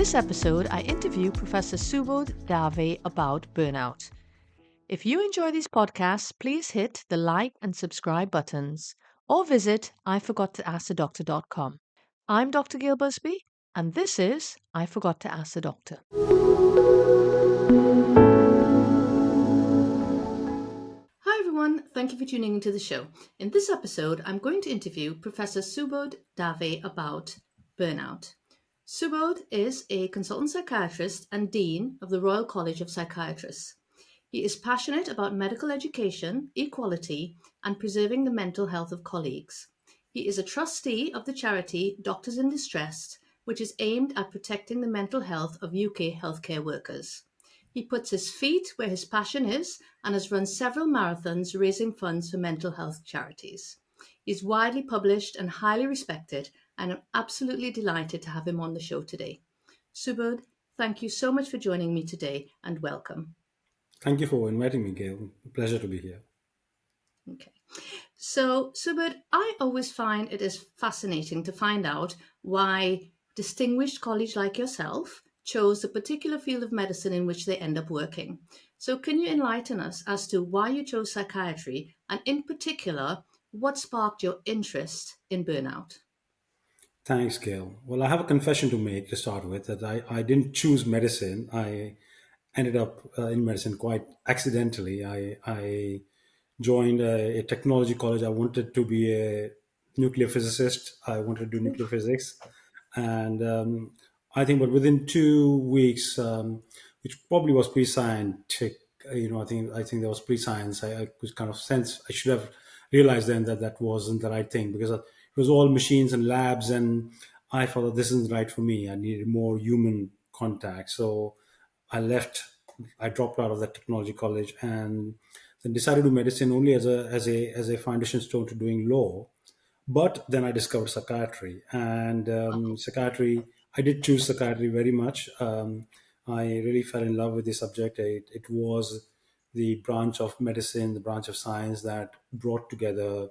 this episode, I interview Professor Subodh Dave about burnout. If you enjoy these podcasts, please hit the like and subscribe buttons or visit iforgottoaskthedoctor.com. I'm Dr. Gail Busby, and this is I Forgot to Ask the Doctor. Hi everyone, thank you for tuning into the show. In this episode, I'm going to interview Professor Subodh Dave about burnout. Subodh is a consultant psychiatrist and Dean of the Royal College of Psychiatrists. He is passionate about medical education, equality, and preserving the mental health of colleagues. He is a trustee of the charity Doctors in Distress, which is aimed at protecting the mental health of UK healthcare workers. He puts his feet where his passion is and has run several marathons raising funds for mental health charities. He's widely published and highly respected, and I'm absolutely delighted to have him on the show today. Subodh, thank you so much for joining me today and welcome. Thank you for inviting me, Gail. Pleasure to be here. Okay. So, Subodh, I always find it is fascinating to find out why distinguished colleagues like yourself chose the particular field of medicine in which they end up working. So, can you enlighten us as to why you chose psychiatry and, in particular, what sparked your interest in burnout? Thanks, Gail. Well, I have a confession to make to start with that I didn't choose medicine. I ended up in medicine quite accidentally. I joined a technology college. I wanted to be a nuclear physicist. I wanted to do nuclear physics. And but within 2 weeks, which probably was pre-scientific, I think there was pre-science. I was kind of sense I should have realized then that that wasn't the right thing because it was all machines and labs, and I thought that this isn't right for me. I needed more human contact, so I left. I dropped out of that technology college and then decided to do medicine only as a foundation stone to doing law. But then I discovered psychiatry, and psychiatry. I did choose psychiatry very much. I really fell in love with the subject. It was the branch of medicine, the branch of science that brought together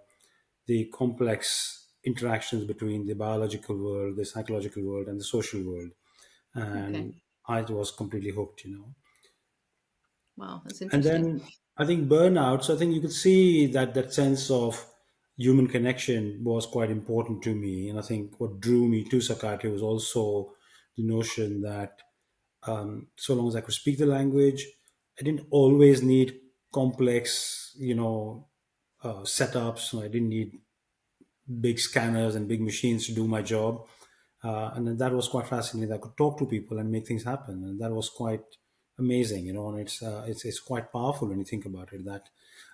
the complex interactions between the biological world, the psychological world, and the social world. Okay. And I was completely hooked. Wow, that's And interesting. then I think burnout. So I think you could see that that sense of human connection was quite important to me. And I think what drew me to psychiatry was also the notion that so long as I could speak the language, I didn't always need complex, setups. I didn't need big scanners and big machines to do my job. And then that was quite fascinating. I could talk to people and make things happen, and that was quite amazing. And it's quite powerful when you think about it. That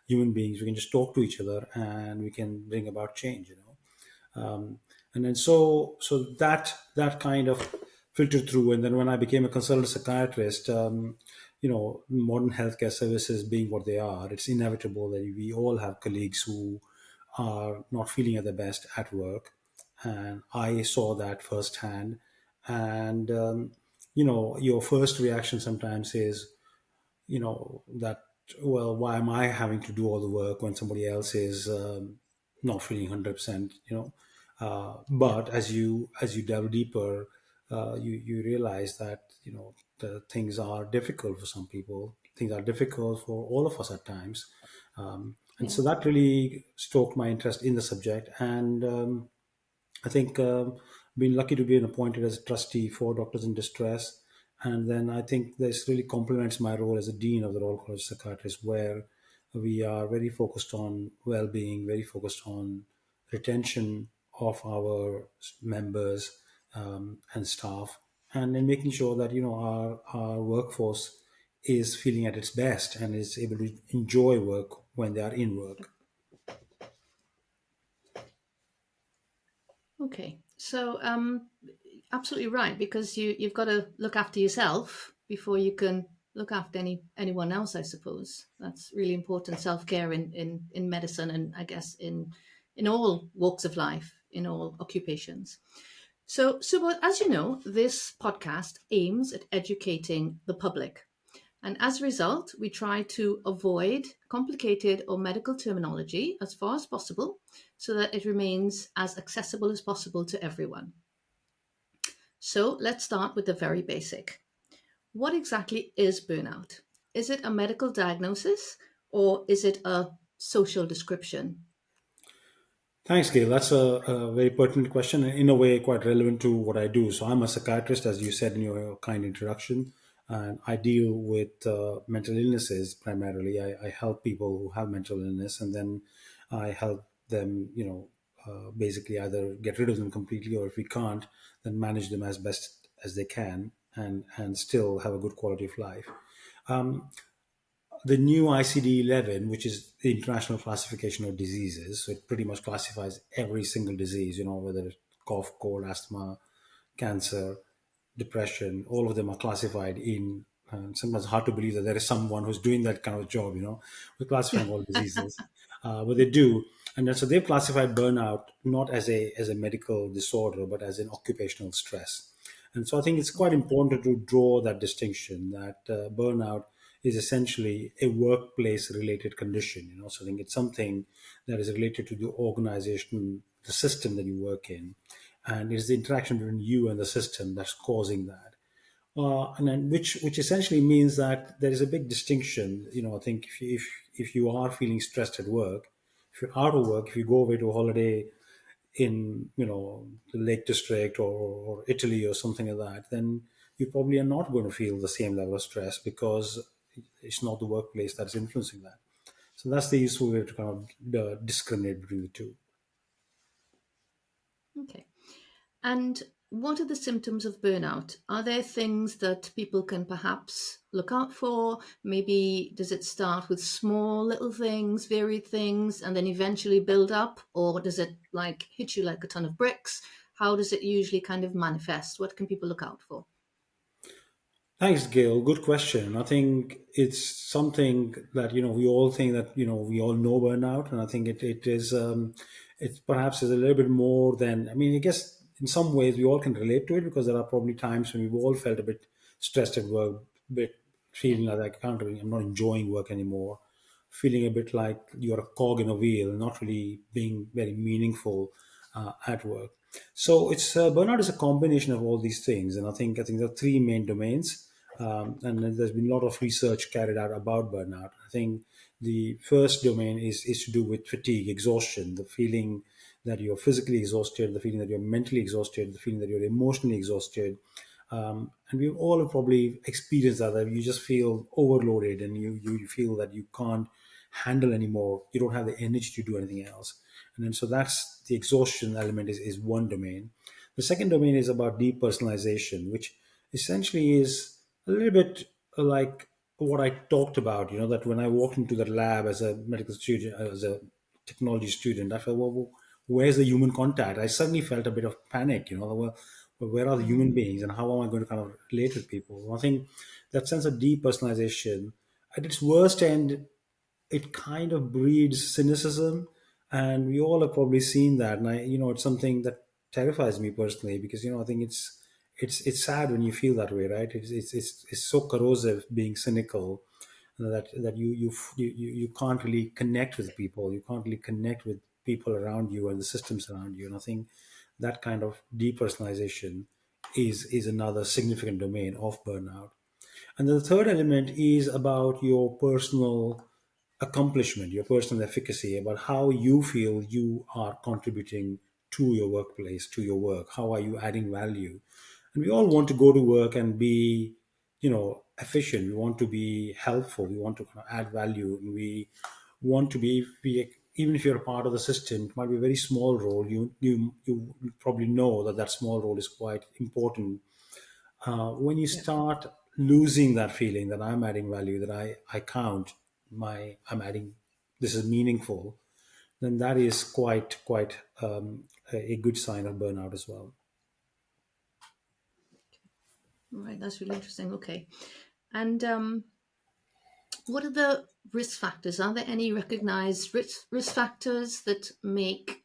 human beings, we can just talk to each other and we can bring about change. And then so that kind of filtered through. And then when I became a consultant psychiatrist, modern healthcare services being what they are, it's inevitable that we all have colleagues who are not feeling at their best at work, and I saw that firsthand. And your first reaction sometimes is, that, well, why am I having to do all the work when somebody else is not feeling 100%. Yeah. But as you delve deeper, you realize that the things are difficult for some people, things are difficult for all of us at times. And Yeah. so that really stoked my interest in the subject. And I think been lucky to be appointed as a trustee for Doctors in Distress. And then I think this really complements my role as a dean of the Royal College of Psychiatrists, where we are very focused on well-being, very focused on retention of our members and staff, and in making sure that our workforce is feeling at its best and is able to enjoy work when they are in work. Okay. So, absolutely right, because you've got to look after yourself before you can look after anyone else, I suppose. That's really important, self-care in medicine, and I guess in all walks of life, in all occupations. So, Subodh, as you know, this podcast aims at educating the public. And as a result, we try to avoid complicated or medical terminology as far as possible so that it remains as accessible as possible to everyone. So let's start with the very basic. What exactly is burnout? Is it a medical diagnosis or is it a social description? Thanks, Gail. That's a very pertinent question and in a way quite relevant to what I do. So I'm a psychiatrist, as you said in your kind introduction, and I deal with mental illnesses primarily. I help people who have mental illness, and then I help them, basically either get rid of them completely, or if we can't, then manage them as best as they can, and still have a good quality of life. The new ICD-11, which is the International Classification of Diseases, so it pretty much classifies every single disease, whether it's cough, cold, asthma, cancer, depression, all of them are classified in. Sometimes hard to believe that there is someone who's doing that kind of job, with classifying all diseases, but they do, and then, so they've classified burnout not as a medical disorder, but as an occupational stress. And so I think it's quite Okay. important to draw that distinction that burnout is essentially a workplace related condition. So I think it's something that is related to the organization, the system that you work in, and it's the interaction between you and the system that's causing that. And then which essentially means that there is a big distinction. I think if you are feeling stressed at work, if you're out of work, if you go away to a holiday in the Lake District or Italy or something like that, then you probably are not going to feel the same level of stress because it's not the workplace that's influencing that. So that's the useful way to kind of discriminate between the two. Okay. And what are the symptoms of burnout? Are there things that people can perhaps look out for? Maybe does it start with small little things, varied things, and then eventually build up? Or does it like hit you like a ton of bricks? How does it usually kind of manifest? What can people look out for? Thanks, Gail. Good question. I think it's something that we all think that we all know burnout, and I think it is it perhaps is a little bit more than. I mean, I guess in some ways we all can relate to it because there are probably times when we've all felt a bit stressed at work, bit Yeah. feeling like I'm not enjoying work anymore, feeling a bit like you're a cog in a wheel, not really being very meaningful at work. So it's burnout is a combination of all these things, and I think there are three main domains, and then there's been a lot of research carried out about burnout. I think the first domain is to do with fatigue, exhaustion, the feeling that you're physically exhausted, the feeling that you're mentally exhausted, the feeling that you're emotionally exhausted. And we all have probably experienced that you just feel overloaded and you feel that you can't handle anymore. You don't have the energy to do anything else. And then so that's the exhaustion element is one domain. The second domain is about depersonalization, which essentially is a little bit like what I talked about, that when I walked into that lab as a medical student, as a technology student, I felt, well, where's the human contact? I suddenly felt a bit of panic, well, where are the Mm, human beings and how am I going to kind of relate with people? I think that sense of depersonalization at its worst end, it kind of breeds cynicism, and we all have probably seen that. And it's something that terrifies me personally because I think it's sad when you feel that way, right? It's so corrosive being cynical that you can't really connect with people. You can't really connect with people around you and the systems around you. And I think that kind of depersonalization is another significant domain of burnout. And then the third element is about your personal accomplishment, your personal efficacy, about how you feel you are contributing to your workplace, to your work. How are you adding value? And we all want to go to work and be, efficient. We want to be helpful. We want to kind of add value, and we want to be even if you're a part of the system, it might be a very small role. You probably know that that small role is quite important. When you yeah. start losing that feeling that I'm adding value, that I count, I'm adding, this is meaningful, then that is quite a good sign of burnout as well. Right. That's really interesting. Okay. And what are the risk factors? Are there any recognized risk factors that make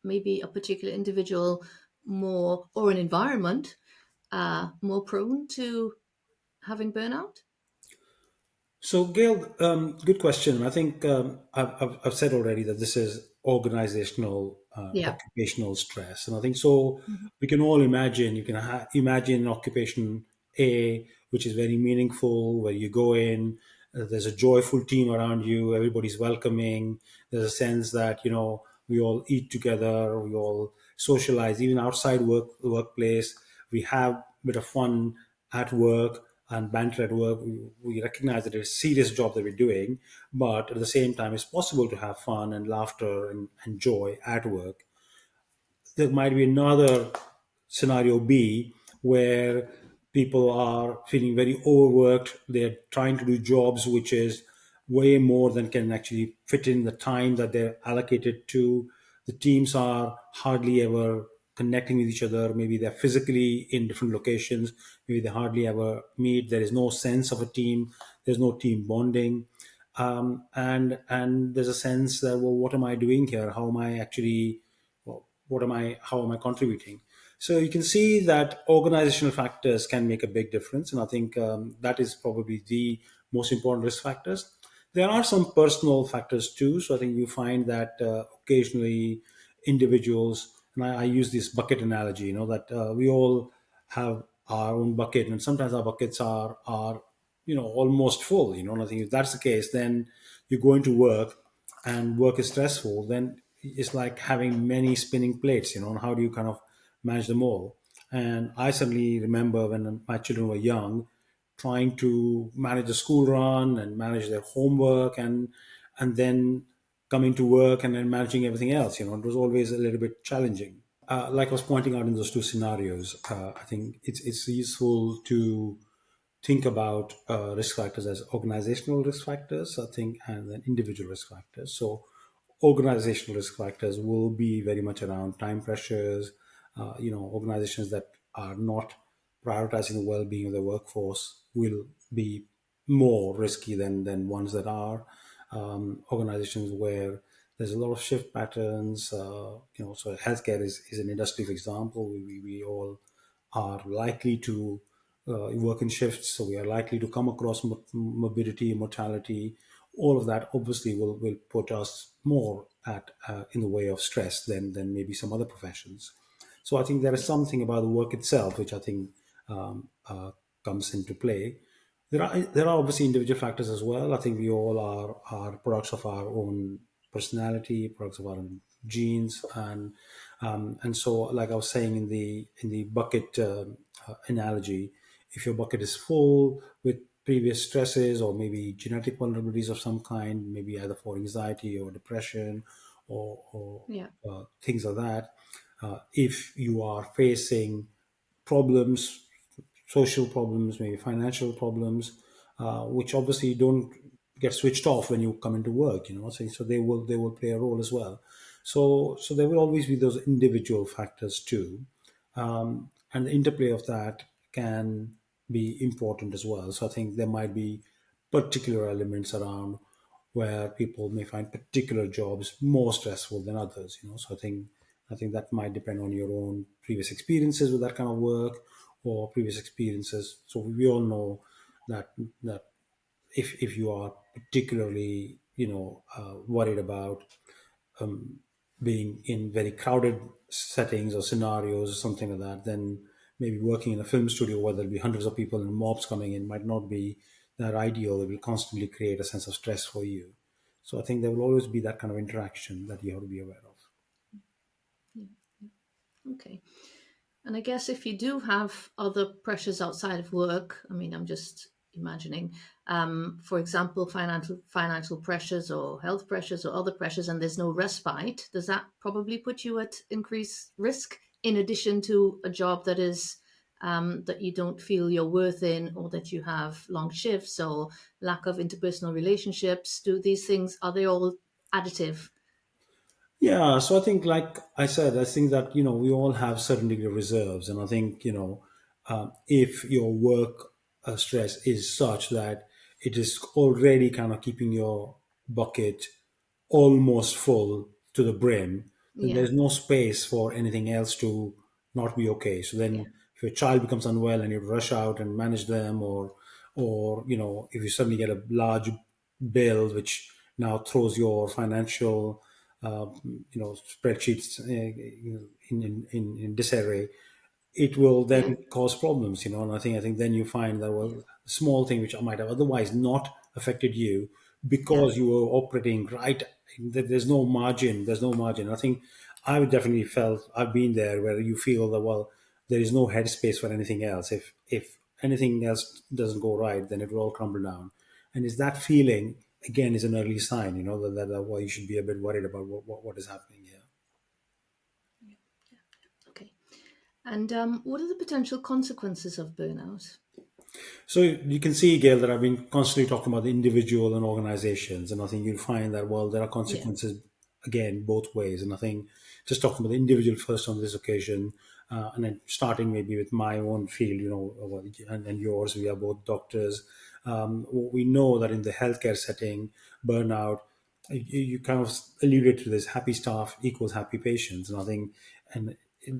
maybe a particular individual more, or an environment more prone to having burnout? So, Gail, good question. I think I've said already that this is organizational, Yeah. occupational stress. And I think so. Mhm. We can all imagine. You can imagine an occupation A, which is very meaningful, where you go in. There's a joyful team around you. Everybody's welcoming. There's a sense that we all eat together. We all socialize, even outside workplace. We have a bit of fun at work and banter at work. We recognize that it's a serious job that we're doing, but at the same time, it's possible to have fun and laughter and joy at work. There might be another scenario B where people are feeling very overworked. They're trying to do jobs which is way more than can actually fit in the time that they're allocated to. The teams are hardly ever connecting with each other. Maybe they're physically in different locations. Maybe they hardly ever meet. There is no sense of a team. There's no team bonding. And there's a sense that, well, what am I doing here? How am I actually, well, what am I, how am I contributing? So you can see that organizational factors can make a big difference, and I think that is probably the most important risk factors. There are some personal factors too. So I think you find that occasionally individuals, and I use this bucket analogy, that we all have our own bucket, and sometimes our buckets are almost full. And I think if that's the case, then you go into work and work is stressful, then it's like having many spinning plates, and how do you kind of manage them all? And I certainly remember when my children were young, trying to manage the school run and manage their homework, and then coming to work and then managing everything else. It was always a little bit challenging. Like I was pointing out in those two scenarios, I think it's useful to think about risk factors as organizational risk factors, I think, and then individual risk factors. So, organizational risk factors will be very much around time pressures. Organizations that are not prioritizing the well-being of the workforce will be more risky than ones that are. Organizations where there's a lot of shift patterns. So healthcare is an industry, for example. We all are likely to work in shifts, so we are likely to come across morbidity, mortality. All of that obviously will put us more at in the way of stress than maybe some other professions. So I think there is Yeah. something about the work itself which I think comes into play. There are obviously individual factors as well. I think we all are products of our own personality, products of our own genes, and so, like I was saying in the bucket analogy, if your bucket is full with previous stresses or maybe genetic vulnerabilities of some kind, maybe either for anxiety or depression or Yeah. things like that, if you are facing problems, social problems, maybe financial problems, which obviously don't get switched off when you come into work. So they will play a role as well. So there will always be those individual factors too, and the interplay of that can be important as well. So I think there might be particular elements around where people may find particular jobs more stressful than others. So I think that might depend on your own previous experiences with that kind of work or previous experiences. So we all know that if you are particularly worried about being in very crowded settings or scenarios or something like that, then maybe working in a film studio where there'll be hundreds of people and mobs coming in might not be that ideal. It will constantly create a sense of stress for you. So I think there will always be that kind of interaction that you have to be aware of. Yeah. Okay. And I guess if you do have other pressures outside of work, I mean, I'm just imagining, for example, financial pressures or health pressures or other pressures, and there's no respite, does that probably put you at increased risk in addition to a job that is that you don't feel your worth in, or that you have long shifts or lack of interpersonal relationships? Do these things, are they all additive? Yeah, so I think, like I said, I think that we all have certain degree of reserves, and I think if your work stress is such that it is already kind of keeping your bucket almost full to the brim, then Yeah. there's no space for anything else to not be okay. So Yeah. then, if your child becomes unwell and you rush out and manage them, or if you suddenly get a large bill which now throws your financial spreadsheets in disarray, it will Yeah. then cause problems, and I think then you find that, Yeah. well, small thing which might have otherwise not affected you, Yeah. because you were operating right, there's no margin. I think I've definitely felt, I've been there, where you feel that, well, there is no headspace for anything else. If anything else doesn't go right, then it will all crumble down. And is that feeling, again, is an early sign, that why you should be a bit worried about what is happening here. Okay. And what are the potential consequences of burnout? So you can see, Gail, that I've been constantly talking about the individual and organizations, and I think you'll find that, well, there are Yeah. consequences, again, both ways. And I think just talking about the individual first on this occasion, and then starting maybe with my own field, well, and yours, we are both doctors. We know that in the healthcare setting, burnout, you kind of alluded to this: happy staff equals happy patients. And I think, and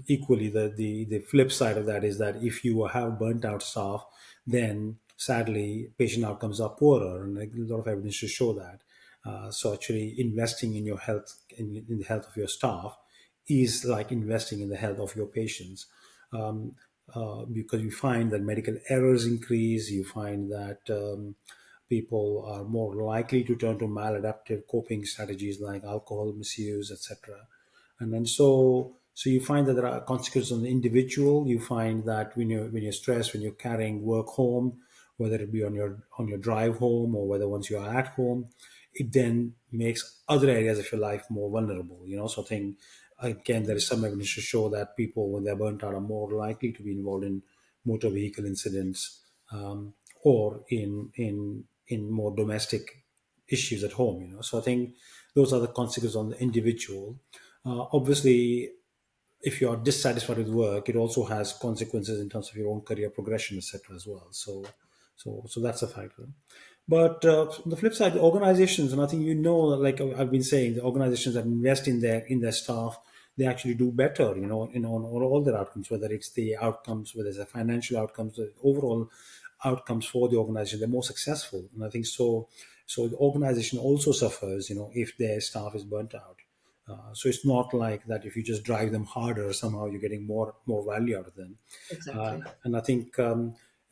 equally, the flip side of that is that if you have burnt out staff, then sadly patient outcomes are poorer, and a lot of evidence to show that. So actually investing in your health, in the health of your staff, is like investing in the health of your patients. Because you find that medical errors increase, you find that people are more likely to turn to maladaptive coping strategies like alcohol misuse, etc. And then so you find that there are consequences on the individual. You find that when you're stressed, when you're carrying work home, whether it be on your drive home, or whether once you are at home, it then makes other areas of your life more vulnerable. So I think, again, there is some evidence to show that people, when they're burnt out, are more likely to be involved in motor vehicle incidents, or in more domestic issues at home. So I think those are the consequences on the individual. Obviously, if you are dissatisfied with work, it also has consequences in terms of your own career progression, etc., as well. So that's a factor. But on the flip side, the organizations, and I think, like I've been saying, the organizations that invest in their staff, they actually do better, on all their outcomes, whether it's the outcomes, whether it's the financial outcomes, the overall outcomes for the organization, they're more successful. And I think so. So the organization also suffers, if their staff is burnt out. So it's not like that if you just drive them harder, somehow you're getting more value out of them. Exactly. And I think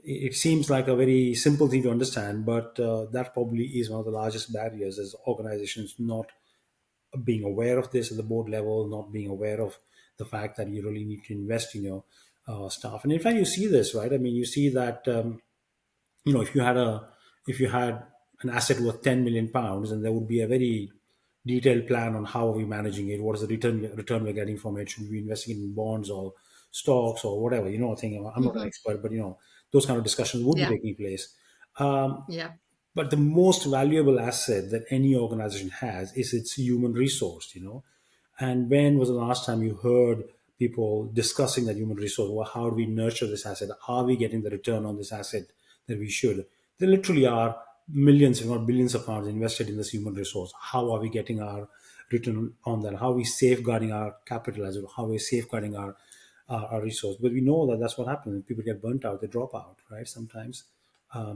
it seems like a very simple thing to understand, but that probably is one of the largest barriers, is organizations not being aware of this at the board level, not being aware of the fact that you really need to invest in your staff. And in fact, you see this, right? I mean, you see that if you had an asset worth 10 million pounds, and there would be a very detailed plan on how are we managing it, what is the return we're getting from it, should we be investing in bonds or stocks or whatever. I think, I'm not an Hmm. expert, but those kind of discussions would be Yeah. taking place. um, Yeah. but the most valuable asset that any organization has is its human resource. And when was the last time you heard people discussing that human resource? Well, how do we nurture this asset? Are we getting the return on this asset that we should? There literally are millions, if not billions, of pounds invested in this human resource. How are we getting our return on that? How are we safeguarding our capital, as well? How are we safeguarding our resource? But we know that that's what happens when people get burnt out. They drop out, right? Sometimes.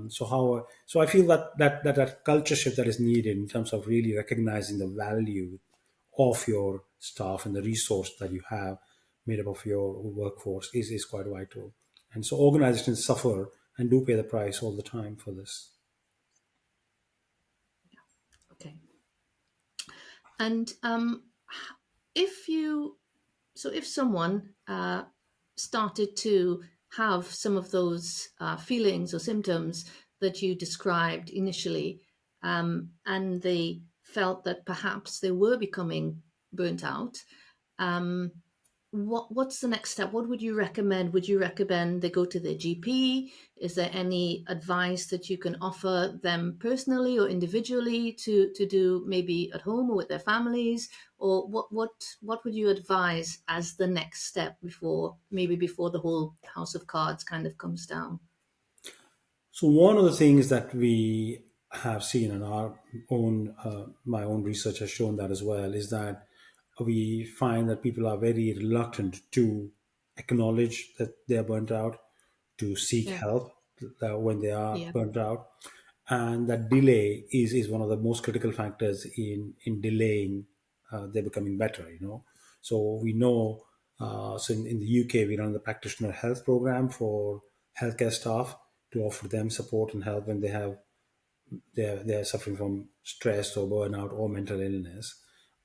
So I feel that culture shift that is needed in terms of really recognizing the value of your staff and the resource that you have made up of your workforce is quite vital. And so organizations suffer and do pay the price all the time for this. Okay. And if you if someone started to have some of those feelings or symptoms that you described initially, and they felt that perhaps they were becoming burnt out, um, what's the next step? What would you recommend? Would you recommend they go to their GP? Is there any advice that you can offer them personally or individually to do, maybe at home or with their families? Or what would you advise as the next step before the whole house of cards kind of comes down? So one of the things that we have seen in our own, my own research has shown that as well, is that we find that people are very reluctant to acknowledge that they are burnt out, to seek Yeah. help when they are Yeah. burnt out, and that delay is one of the most critical factors in delaying they're becoming better. So we know. So in the UK, we run the practitioner health program for healthcare staff to offer them support and help when they're suffering from stress or burnout or mental illness.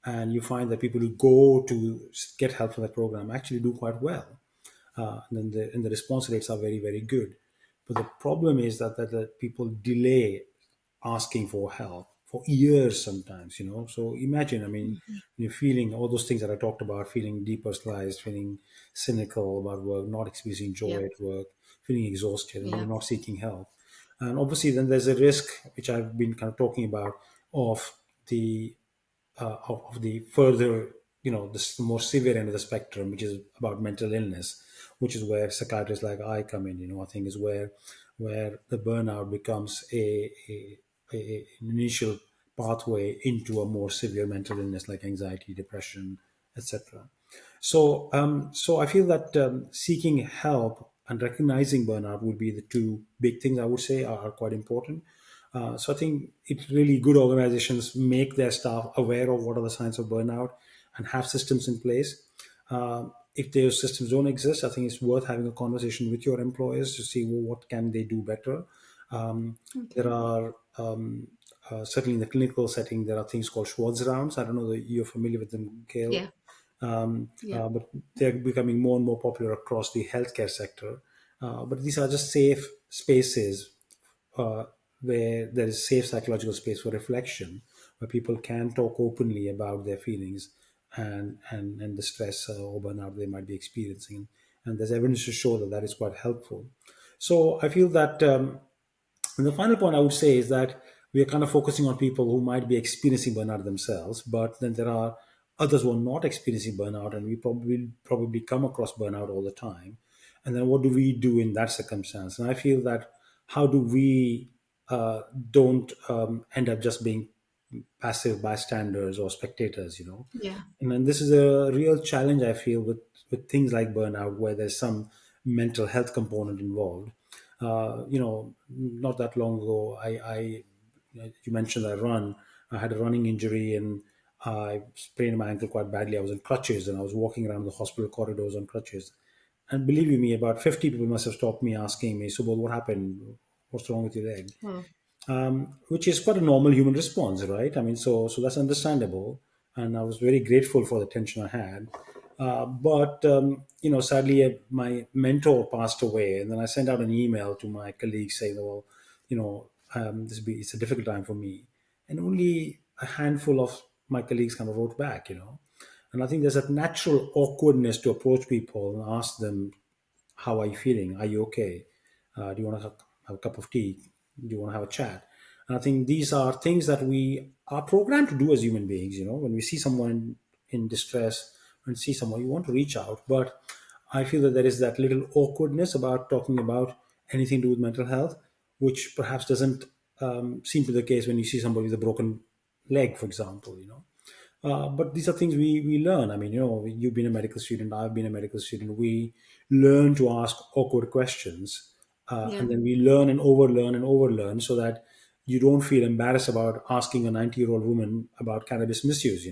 And you find that people who go to get help from that program actually do quite well. And the response rates are very, very good. But the problem is that people delay asking for help for years sometimes. So imagine, I mean, you're feeling all those things that I talked about, feeling depersonalized, feeling cynical about work, not experiencing Yeah. joy at work, feeling exhausted, and you're Yeah. not seeking help. And obviously, then there's a risk, which I've been kind of talking about, of the of the further, this more severe end of the spectrum, which is about mental illness, which is where psychiatrists like I come in. I think is where the burnout becomes an initial pathway into a more severe mental illness like anxiety, depression, etc. So I feel that seeking help and recognizing burnout would be the two big things I would say are quite important. So I think it's really good organizations make their staff aware of what are the signs of burnout and have systems in place. If those systems don't exist, I think it's worth having a conversation with your employers to see, well, what can they do better. There Okay. are certainly in the clinical setting, there are things called Schwartz rounds. I don't know that you're familiar with them, Gail. Yeah. Yeah. But they're becoming more and more popular across the healthcare sector. But these are just safe spaces uh, where there is safe psychological space for reflection, where people can talk openly about their feelings and the stress or burnout they might be experiencing. And there's evidence to show that that is quite helpful. So I feel that and the final point I would say is that we are kind of focusing on people who might be experiencing burnout themselves, but then there are others who are not experiencing burnout, and we probably come across burnout all the time. And then what do we do in that circumstance? And I feel that how do we don't end up just being passive bystanders or spectators. Yeah. And then this is a real challenge I feel with things like burnout, where there's some mental health component involved. Not that long ago, you mentioned I had a running injury and I sprained my ankle quite badly. I was in crutches and I was walking around the hospital corridors on crutches. And believe you me, about 50 people must have stopped me asking me, Subodh, what happened? What's wrong with your leg? Oh, Which is quite a normal human response, right? I mean, so that's understandable, and I was very grateful for the attention I had. But sadly, my mentor passed away, and then I sent out an email to my colleagues saying, "Well, it's a difficult time for me," and only a handful of my colleagues kind of wrote back. And I think there's a natural awkwardness to approach people and ask them, how are you feeling? Are you okay? Do you want to have a cup of tea? Do you want to have a chat? And I think these are things that we are programmed to do as human beings. When we see someone in distress, when we see someone, you want to reach out. But I feel that there is that little awkwardness about talking about anything to do with mental health, which perhaps doesn't seem to be the case when you see somebody with a broken leg, for example. But these are things we learn. I mean, you've been a medical student, I've been a medical student. We learn to ask awkward questions, yeah. and then we learn and overlearn so that you don't feel embarrassed about asking a 90-year-old woman about cannabis misuse,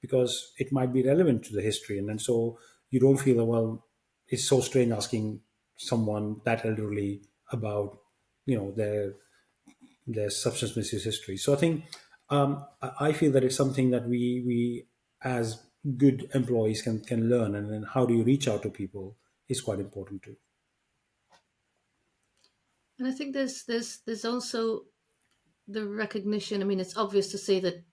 because it might be relevant to the history. And then so you don't feel that, well, it's so strange asking someone that elderly about, their substance misuse history. So I think I feel that it's something that we as good employees can learn, and then how do you reach out to people is quite important too. And I think there's also the recognition. I mean, it's obvious to say that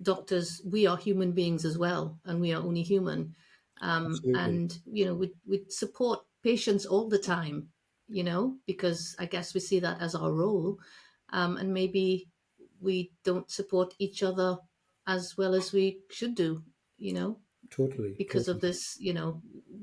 doctors, we are human beings as well, and we are only human. Absolutely, And we support patients all the time, because I guess we see that as our role, and maybe we don't support each other as well as we should do. You know, totally, because of totally, this,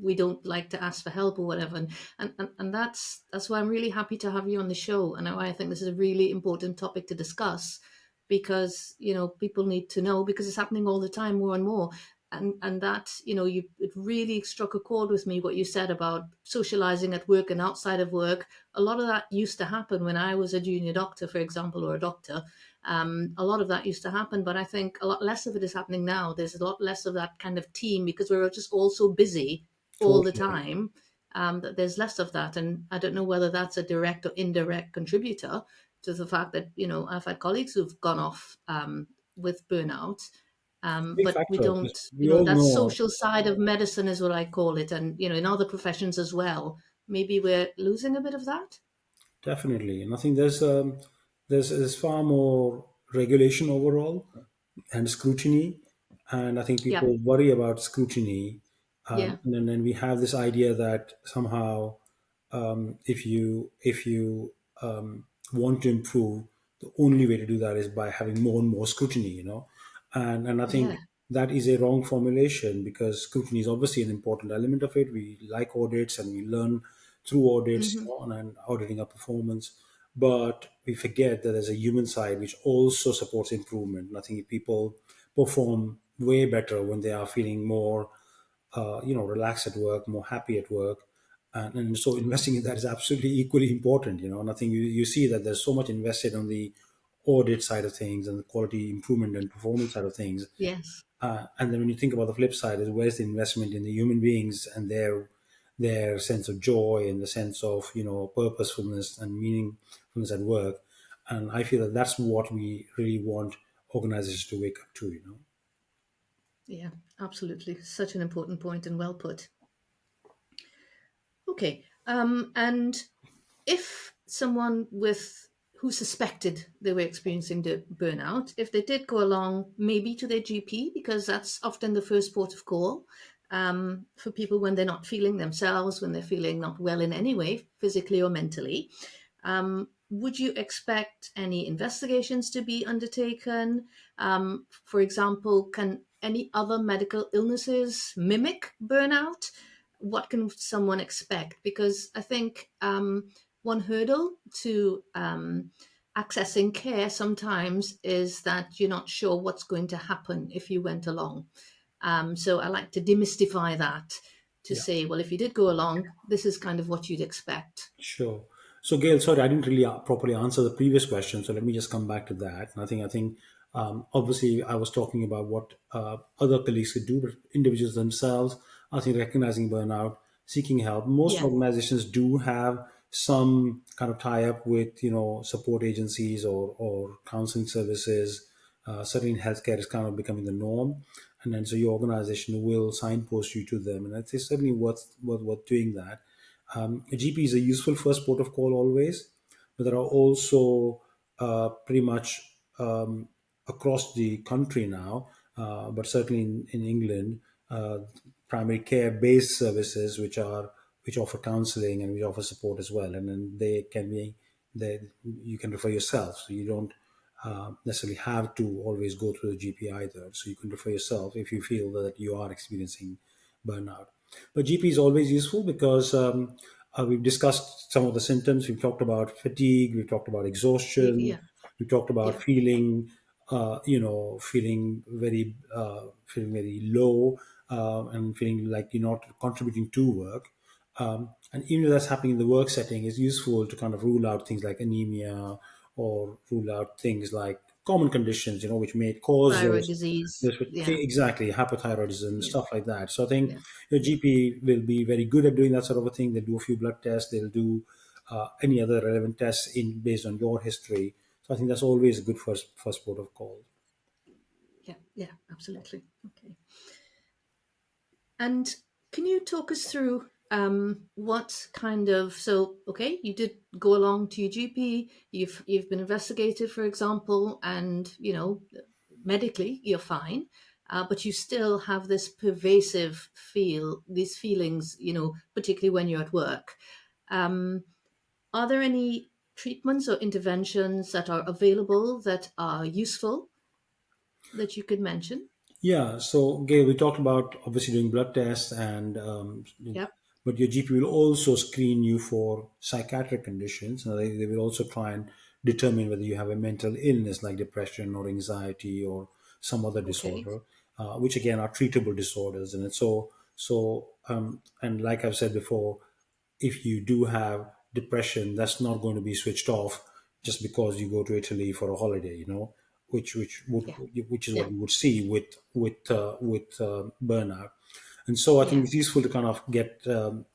we don't like to ask for help or whatever. And that's why I'm really happy to have you on the show, and I think this is a really important topic to discuss, because people need to know, because it's happening all the time, more and more. And that, it really struck a chord with me, what you said about socializing at work and outside of work. A lot of that used to happen when I was a junior doctor, for example, or a doctor. A lot of that used to happen, but I think a lot less of it is happening now. There's a lot less of that kind of team because we're just all so busy all the Totally. time, that there's less of that. And I don't know whether that's a direct or indirect contributor to the fact that, I've had colleagues who've gone off with burnout, Big but we factor, because don't, we all that know. social side of medicine is what I call it. And, in other professions as well, maybe we're losing a bit of that. Definitely, and I think there's far more regulation overall and scrutiny, and I think Yeah. people worry about scrutiny, Yeah. and then we have this idea that somehow, if you want to improve, the only way to do that is by having more and more scrutiny, and I think Yeah. that is a wrong formulation, because scrutiny is obviously an important element of it. We like audits and we learn through audits, Hmm. and auditing our performance, but we forget that there's a human side which also supports improvement. And I think if people perform way better when they are feeling more, relaxed at work, more happy at work. And so investing in that is absolutely equally important, and I think you see that there's so much invested on the audit side of things and the quality improvement and performance side of things. Yes. And then when you think about the flip side, is where's the investment in the human beings and their sense of joy and the sense of purposefulness and meaningfulness at work. And I feel that that's what we really want organizations to wake up to. Yeah, absolutely. Such an important point and well put. Okay. And if someone who suspected they were experiencing the burnout, if they did go along maybe to their GP, because that's often the first port of call for people when they're not feeling themselves, when they're feeling not well in any way, physically or mentally, would you expect any investigations to be undertaken? For example, can any other medical illnesses mimic burnout? What can someone expect? Because I think one hurdle to accessing care sometimes is that you're not sure what's going to happen if you went along. So I like to demystify that to Yeah. say, well, if you did go along, this is kind of what you'd expect. Sure. So, Gail, sorry, I didn't really properly answer the previous question. So let me just come back to that. And I think, obviously, I was talking about what other colleagues could do, but individuals themselves, I think, recognizing burnout, seeking help. Most Yeah. organizations do have some kind of tie up with support agencies or counseling services. Certainly, in healthcare is kind of becoming the norm, and then so your organization will signpost you to them, and it's certainly worth doing that. A GP is a useful first port of call always, but there are also pretty much across the country now, but certainly in England, primary care based services which offer counseling and which offer support as well, and then they you can refer yourself, so you don't necessarily have to always go through the GP either. So you can refer yourself if you feel that you are experiencing burnout. But GP is always useful because we've discussed some of the symptoms. We've talked about fatigue. We've talked about exhaustion. Yeah. We talked about Yeah. feeling very low, and feeling like you're not contributing to work. And even if that's happening in the work setting, it's useful to kind of rule out things like anemia, or rule out things like common conditions, which may cause Thyroid those. disease. Yes, Yeah. exactly, hypothyroidism, Yeah. stuff like that. So I think Yeah. your Yeah. GP will be very good at doing that sort of a thing. They'll do a few blood tests. They'll do any other relevant tests in based on your history. So I think that's always a good first port of call. Yeah. Yeah. Absolutely. Okay. And can you talk us through what kind of, so okay, you did go along to your GP, you've been investigated, for example, and medically you're fine, but you still have this pervasive these feelings, particularly when you're at work. Um, are there any treatments or interventions that are available that are useful that you could mention? Yeah. So, Gail, we talked about obviously doing blood tests, Yep. but your GP will also screen you for psychiatric conditions. They will also try and determine whether you have a mental illness like depression or anxiety or some other Okay. disorder, which again are treatable disorders. And like I've said before, if you do have depression, that's not going to be switched off just because you go to Italy for a holiday, Yeah. which is Yeah. what you would see with burnout. And so I think Yeah. it's useful to kind of get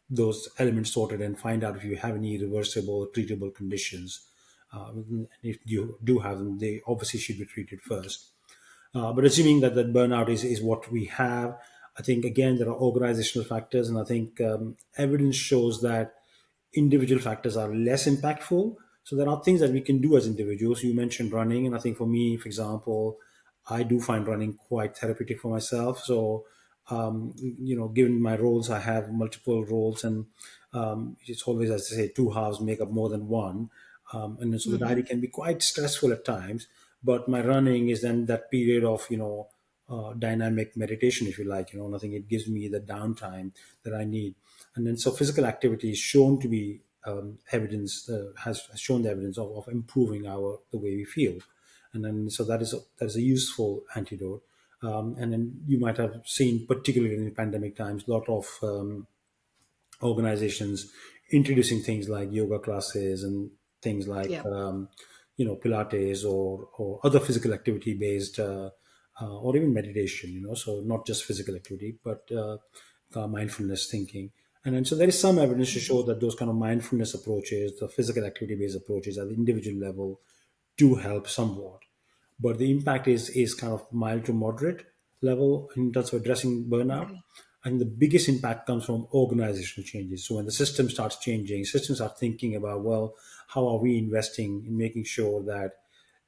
those elements sorted and find out if you have any reversible, treatable conditions. If you do have them, they obviously should be treated Okay. first. But assuming that burnout is what we have, I think again there are organizational factors, and I think evidence shows that individual factors are less impactful. So there are things that we can do as individuals. You mentioned running, and I think for me, for example, I do find running quite therapeutic for myself. So given my roles, I have multiple roles, and it's always, as I say, two halves make up more than one. And then so the diary Hmm. can be quite stressful at times. But my running is then that period of dynamic meditation, if you like. And I think it gives me the downtime that I need. And then so physical activity is shown to be evidence has shown the evidence of improving the way we feel. And then so that is a useful antidote. And then you might have seen, particularly in the pandemic times, a lot of organizations introducing things like yoga classes and things like Yeah. Pilates or other physical activity based or even meditation. So not just physical activity, but mindfulness thinking. And then so there is some evidence to Hmm. show that those kind of mindfulness approaches, the physical activity based approaches at the individual level, do help somewhat, but the impact is kind of mild to moderate level in terms of addressing burnout. Okay. And the biggest impact comes from organizational changes. So when the system starts changing, systems are thinking about, well, how are we investing in making sure that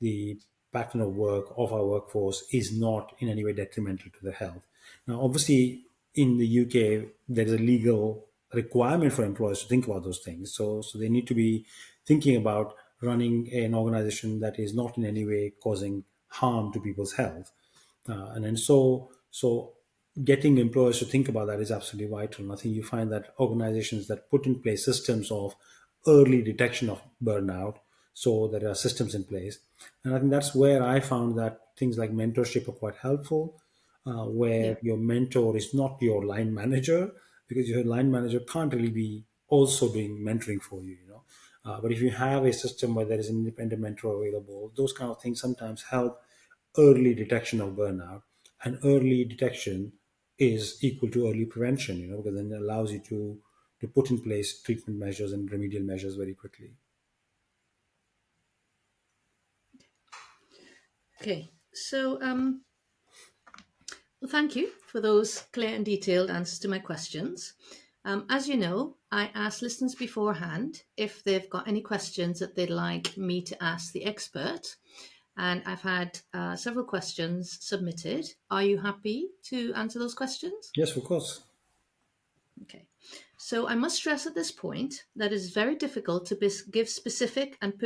the pattern of work of our workforce is not in any way detrimental to their health. Now, obviously, in the UK, there is a legal requirement for employers to think about those things. So they need to be thinking about running an organization that is not in any way causing harm to people's health. And then so getting employers to think about that is absolutely vital. And I think you find that organizations that put in place systems of early detection of burnout, so there are systems in place. And I think that's where I found that things like mentorship are quite helpful, Yeah. where your mentor is not your line manager, because your line manager can't really be also doing mentoring for you, but if you have a system where there is an independent mentor available, those kind of things sometimes help early detection of burnout. And early detection is equal to early prevention, because then it allows you to put in place treatment measures and remedial measures very quickly. Okay. So, well, thank you for those clear and detailed answers to my questions. As you know, I asked listeners beforehand if they've got any questions that they'd like me to ask the expert. And I've had several questions submitted. Are you happy to answer those questions? Yes, of course. Okay. So I must stress at this point that it is very difficult to give specific and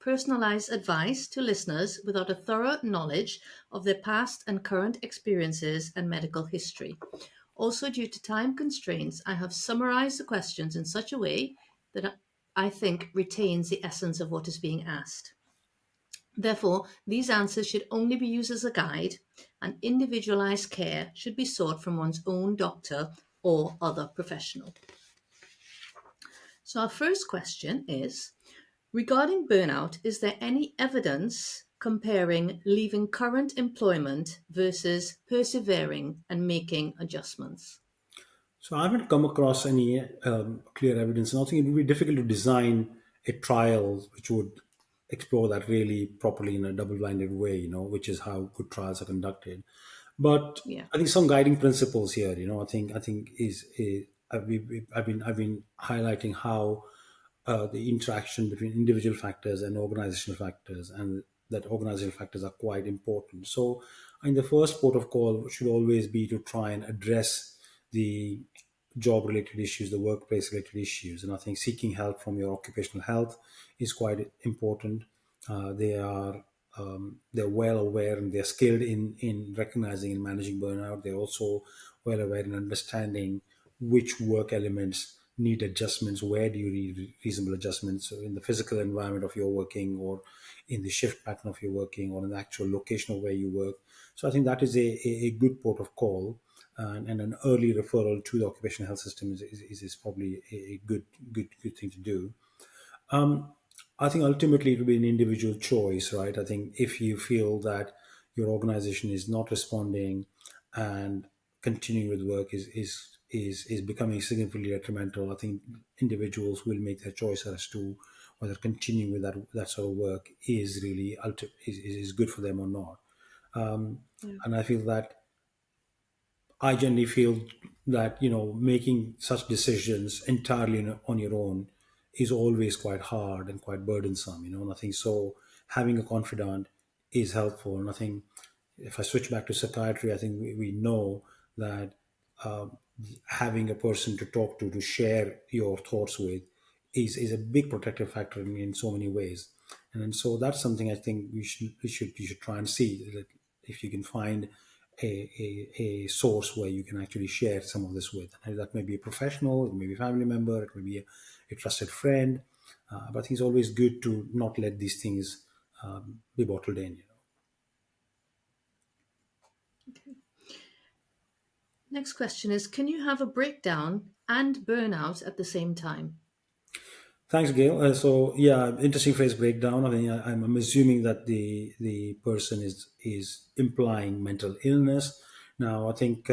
personalized advice to listeners without a thorough knowledge of their past and current experiences and medical history. Also, due to time constraints, I have summarized the questions in such a way that I think retains the essence of what is being asked. Therefore, these answers should only be used as a guide, and individualized care should be sought from one's own doctor or other professional. So, our first question is regarding burnout, is there any evidence comparing leaving current employment versus persevering and making adjustments? So I haven't come across any clear evidence, and I think it would be difficult to design a trial which would explore that really properly in a double-blinded way, which is how good trials are conducted. But Yeah. I think some guiding principles here, I think is I've been highlighting how the interaction between individual factors and organizational factors, and that organizational factors are quite important. So, I think the first port of call should always be to try and address the job related issues, the workplace related issues. And I think seeking help from your occupational health is quite important. They're well aware and they're skilled in recognizing and managing burnout. They're also well aware in understanding which work elements need adjustments, where do you need reasonable adjustments. So in the physical environment of your working, or in the shift pattern of your working, or in the actual location of where you work. So I think that is a good port of call, and an early referral to the occupational health system is probably a good thing to do. I think ultimately it will be an individual choice, right? I think if you feel that your organization is not responding and continuing with work is becoming significantly detrimental, I think individuals will make their choice as to whether continuing with that sort of work is really is good for them or not. Yeah. And I feel that I generally feel that making such decisions entirely on your own is always quite hard and quite burdensome. Nothing. So having a confidant is helpful. Nothing. If I switch back to psychiatry, I think we know that having a person to talk to share your thoughts with, is a big protective factor in so many ways. And so that's something I think you should try and see that if you can find a source where you can actually share some of this with. And that may be a professional, it may be a family member, it may be a trusted friend. But I think it's always good to not let these things be bottled in. Next question is, can you have a breakdown and burnout at the same time? Thanks, Gail. So yeah, interesting phrase breakdown. I mean, I'm assuming that the person is implying mental illness. Now, I think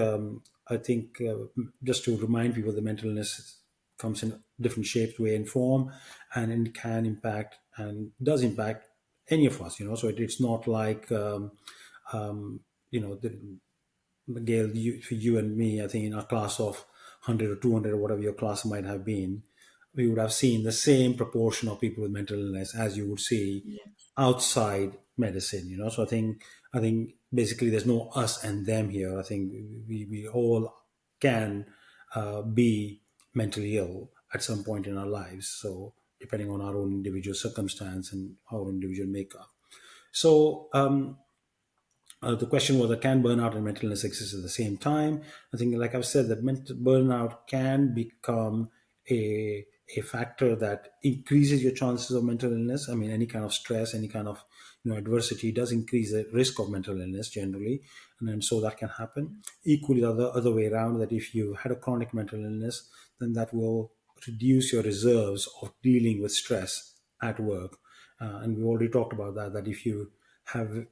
just to remind people, the mental illness comes in different shapes, way, and form, and it can impact and does impact any of us. So it's not like um, you know the, Gail, for you and me, I think in a class of 100 or 200 or whatever your class might have been, we would have seen the same proportion of people with mental illness as you would see Yeah. outside medicine. So I think basically there's no us and them here. I think we all can be mentally ill at some point in our lives. So depending on our own individual circumstance and our individual makeup. So the question was that can burnout and mental illness exist at the same time? I think, like I've said, that mental burnout can become a factor that increases your chances of mental illness. I mean, any kind of stress, any kind of adversity does increase the risk of mental illness generally, and then so that can happen. Equally, the other way around, that if you had a chronic mental illness, then that will reduce your reserves of dealing with stress at work. And we already talked about that. That if you have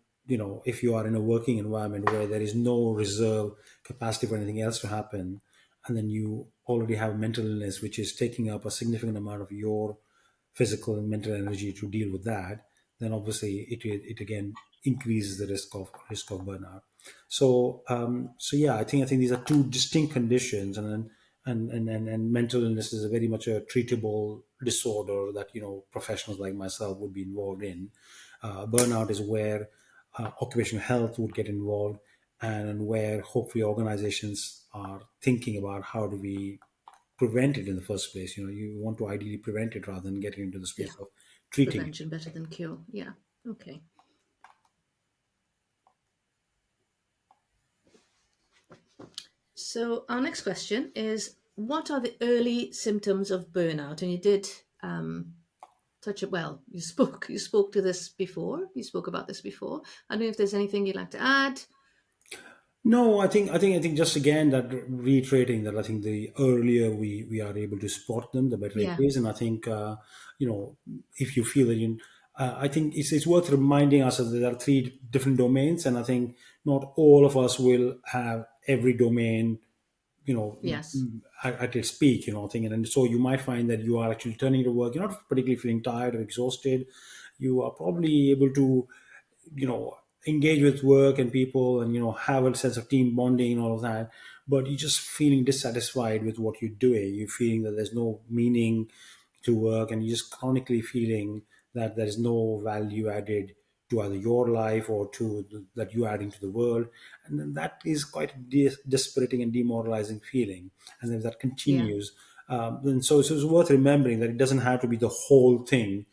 if you are in a working environment where there is no reserve capacity for anything else to happen, and then you already have mental illness which is taking up a significant amount of your physical and mental energy to deal with that, then obviously it again increases the risk of burnout. So yeah, I think these are two distinct conditions, and then and mental illness is a very much a treatable disorder that professionals like myself would be involved in. Burnout is where occupational health would get involved, and where hopefully organizations are thinking about how do we prevent it in the first place. You want to ideally prevent it rather than getting into the Yeah. space of treating it. Prevention better than cure. Yeah. Okay. So our next question is, what are the early symptoms of burnout? And you did touch it well. You spoke to this before. You spoke about this before. I don't know if there's anything you'd like to add. No, I think just again that reiterating that I think the earlier we are able to spot them, the better it Yeah. is. And I think you know if you feel that I think it's worth reminding us that there are three different domains, and I think not all of us will have every domain you know Yes. at its peak, thing. And so you might find that you are actually turning to work, you're not particularly feeling tired or exhausted. You are probably able to engage with work and people, and have a sense of team bonding and all of that, but you're just feeling dissatisfied with what you're doing. You're feeling that there's no meaning to work, and you're just chronically feeling that there is no value added to either your life or that you're adding to the world. And then that is quite a dispiriting and demoralizing feeling. And if that Yeah. continues, then so it's worth remembering that it doesn't have to be the whole thing.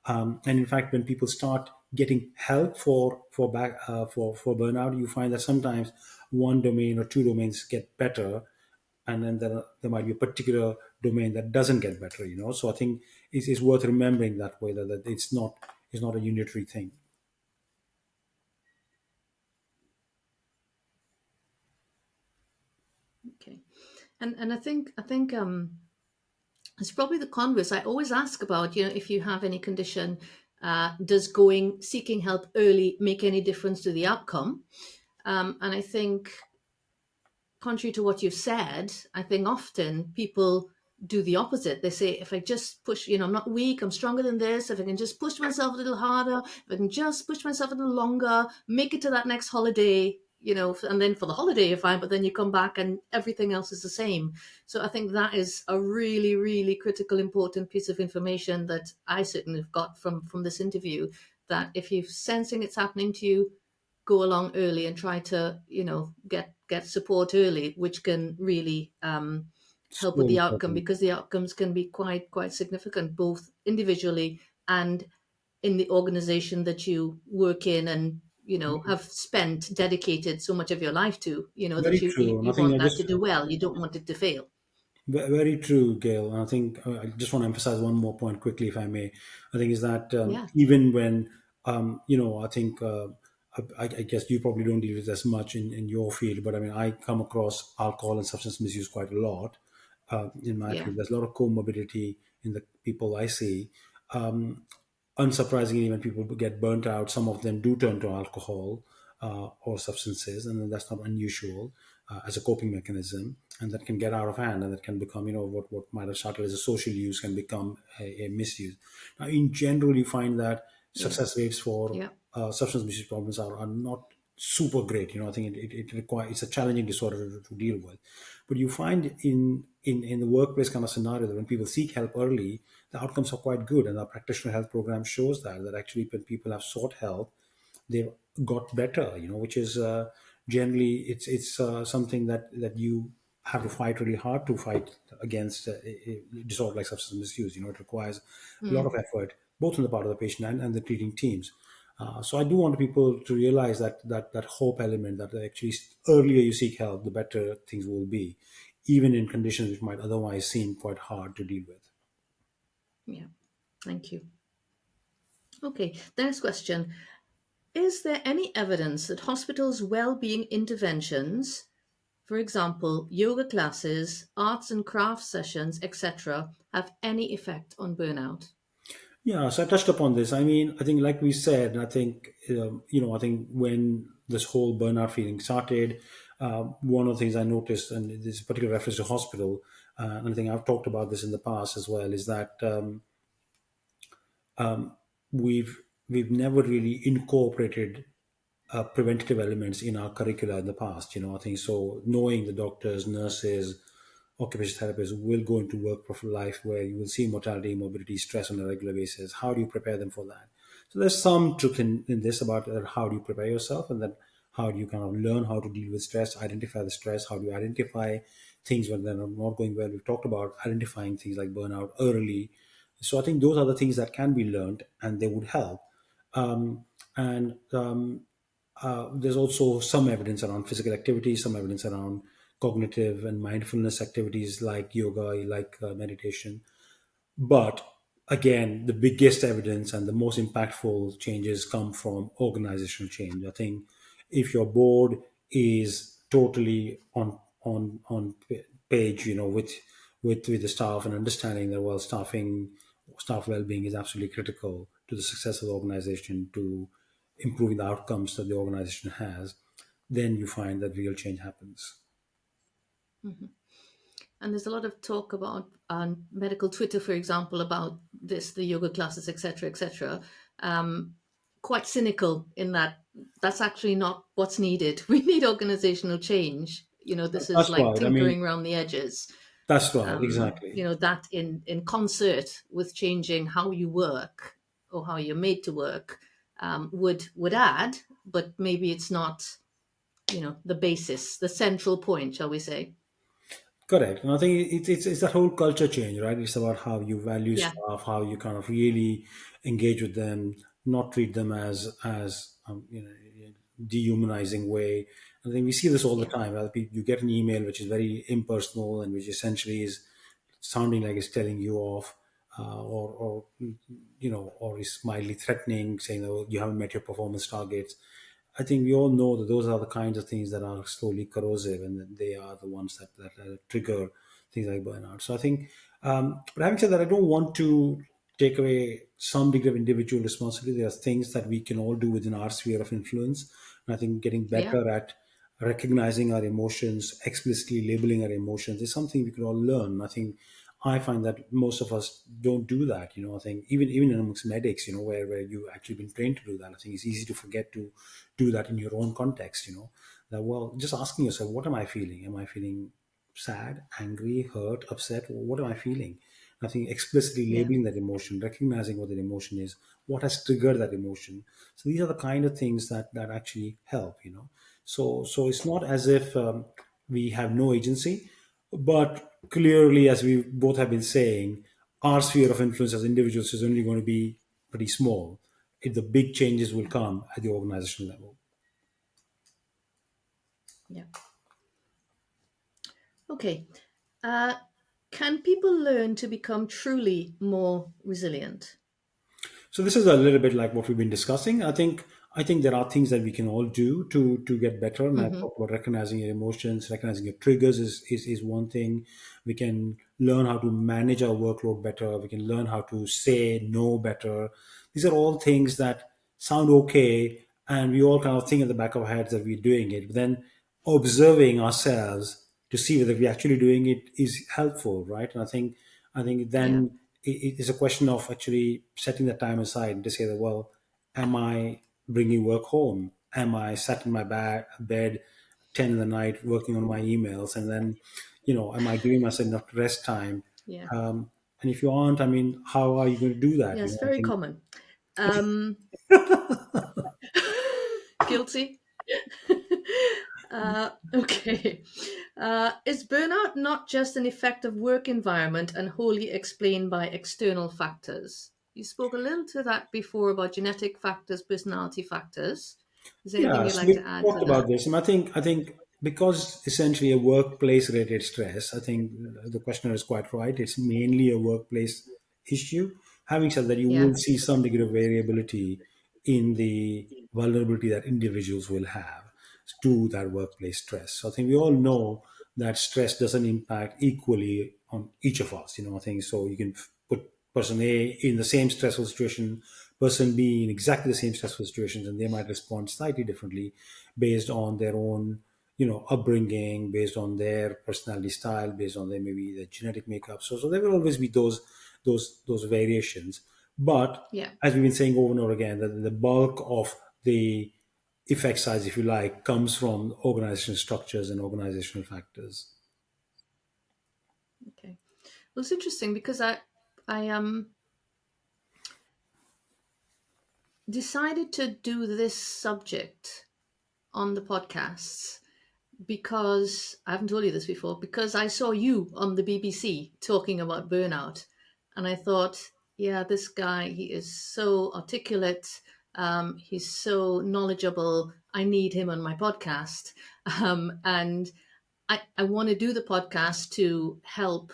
And in fact, when people start getting help for burnout, you find that sometimes one domain or two domains get better, and then there might be a particular domain that doesn't get better. So I think it's worth remembering that way, that it's not a unitary thing. Okay. And I think It's probably the converse. I always ask about, if you have any condition, does going seeking help early make any difference to the outcome? And I think, contrary to what you've said, I think often people do the opposite. They say, if I just push, I'm not weak, I'm stronger than this. If I can just push myself a little harder, if I can just push myself a little longer, make it to that next holiday, and then for the holiday you're fine, but then you come back and everything else is the same. So I think that is a really, really critical, important piece of information that I certainly have got from this interview. That if you're sensing it's happening to you, go along early and try to get support early, which can really help with So the outcome, important. because the outcomes can be quite significant, both individually and in the organization that you work in, and have spent dedicated so much of your life to, that Very you true. And I you think want I that just to do well, you don't want it to fail. Very true, Gail. And I think I just want to emphasize one more point quickly, if I may. I think is that Yeah. even when I think I guess you probably don't deal with as much in your field, but I mean, I come across alcohol and substance misuse quite a lot in my Yeah. field. There's a lot of comorbidity in the people I see. Um, Unsurprisingly, when people get burnt out, some of them do turn to alcohol or substances, and then that's not unusual as a coping mechanism, and that can get out of hand, and that can become, what might have started as a social use can become a misuse. Now, in general, you find that Yeah. success rates for Yeah. substance misuse problems are not super great. I think it requires, it's a challenging disorder to deal with. But you find in the workplace kind of scenario that when people seek help early, the outcomes are quite good. And our practitioner health program shows that actually when people have sought help, they've got better, which is generally it's something that you have to fight really hard to fight against a disorder like substance misuse. It requires a lot of Mm. effort, both on the part of the patient and the treating teams. So I do want people to realize that hope element, that actually earlier you seek help, the better things will be, even in conditions which might otherwise seem quite hard to deal with. Yeah. Thank you. Okay, the next question: is there any evidence that hospitals' well-being interventions, for example, yoga classes, arts and crafts sessions, etc., have any effect on burnout? Yeah, so I touched upon this. I mean, I think, like we said, I think, I think when this whole burnout feeling started, one of the things I noticed, and this particular reference to hospital, and I think I've talked about this in the past as well, is that we've never really incorporated preventative elements in our curricula in the past. I think so. Knowing the doctors, nurses, occupational therapists will go into work for life where you will see mortality, morbidity, stress on a regular basis. How do you prepare them for that? So there's some truth in this about how do you prepare yourself, and then how do you kind of learn how to deal with stress, identify the stress, how do you identify things when they're not going well. We've talked about identifying things like burnout early. So I think those are the things that can be learned and they would help. And There's also some evidence around physical activity, some evidence around cognitive and mindfulness activities like yoga, like meditation. But again, the biggest evidence and the most impactful changes come from organizational change. I think if your board is totally on page, with the staff, and understanding that, well, staff well-being is absolutely critical to the success of the organization, to improving the outcomes that the organization has, then you find that real change happens. And there's a lot of talk about on medical Twitter, for example, about this, the yoga classes, etc., etc. Quite cynical in that that's actually not what's needed. We need organizational change. This is That's like right. I mean, tinkering around the edges. that's right. Exactly. That in concert with changing how you work or how you're made to work, would add, but maybe it's not, the basis, the central point, shall we say. Correct. And I think it's that whole culture change, right? It's about how you value Yeah. staff, how you kind of really engage with them, not treat them as dehumanizing way. I think we see this all the Yeah. time. You get an email which is very impersonal and which essentially is sounding like it's telling you off, or is mildly threatening, saying, "Oh, you haven't met your performance targets." I think we all know that those are the kinds of things that are slowly corrosive, and that they are the ones that trigger things like burnout. So I think But having said that, I don't want to take away some degree of individual responsibility. There are things that we can all do within our sphere of influence. And I think getting Yeah. better at recognizing our emotions, explicitly labeling our emotions is something we can all learn. I think I find that most of us don't do that. I think even amongst medics, where you actually been trained to do that, I think it's easy to forget to do that in your own context. That, well, just asking yourself, what am I feeling? Am I feeling sad, angry, hurt, upset? What am I feeling? I think explicitly Yeah. labeling that emotion, recognizing what that emotion is, what has triggered that emotion. So these are the kind of things that actually help. So it's not as if we have no agency, but clearly, as we both have been saying, our sphere of influence as individuals is only going to be pretty small. If the big changes will Yeah. come at the organizational level. Yeah. Okay. Uh, can people learn to become truly more resilient? So this is a little bit like what we've been discussing. I think there are things that we can all do to get better. And I Hmm. talked about recognizing your emotions, recognizing your triggers is one thing. We can learn how to manage our workload better. We can learn how to say no better. These are all things that sound okay, and we all kind of think in the back of our heads that we're doing it. But then observing ourselves to see whether we're actually doing it is helpful, right? And I think Yeah. then it is a question of actually setting the time aside to say that, well, am I bringing work home? Am I sat in my bed 10 in the night working on my emails? And then, am I giving myself enough rest time? Yeah. And if you aren't, I mean, how are you going to do that? Yeah. It's I very think, common. Um, guilty. Okay. Is burnout not just an effect of work environment and wholly explained by external factors? You spoke a little to that before about genetic factors, personality factors. Is there anything yeah, you'd so like we to add to talked about that? this, and I think because essentially a workplace related stress, I think the questioner is quite right. It's mainly a workplace issue. Having said that, you Yeah. will see some degree of variability in the vulnerability that individuals will have to that workplace stress. So I think we all know that stress doesn't impact equally on each of us. I think so. You can put person A in the same stressful situation, person B in exactly the same stressful situations, and they might respond slightly differently based on their own, upbringing, based on their personality style, based on their maybe their genetic makeup. So there will always be those variations. But Yeah. as we've been saying over and over again, that the bulk of the effect size, if you like, comes from organizational structures and organizational factors. Okay. Well, it's interesting because I decided to do this subject on the podcasts because I haven't told you this before, because I saw you on the BBC talking about burnout. And I thought, yeah, this guy, he is so articulate. He's so knowledgeable. I need him on my podcast. And I want to do the podcast to help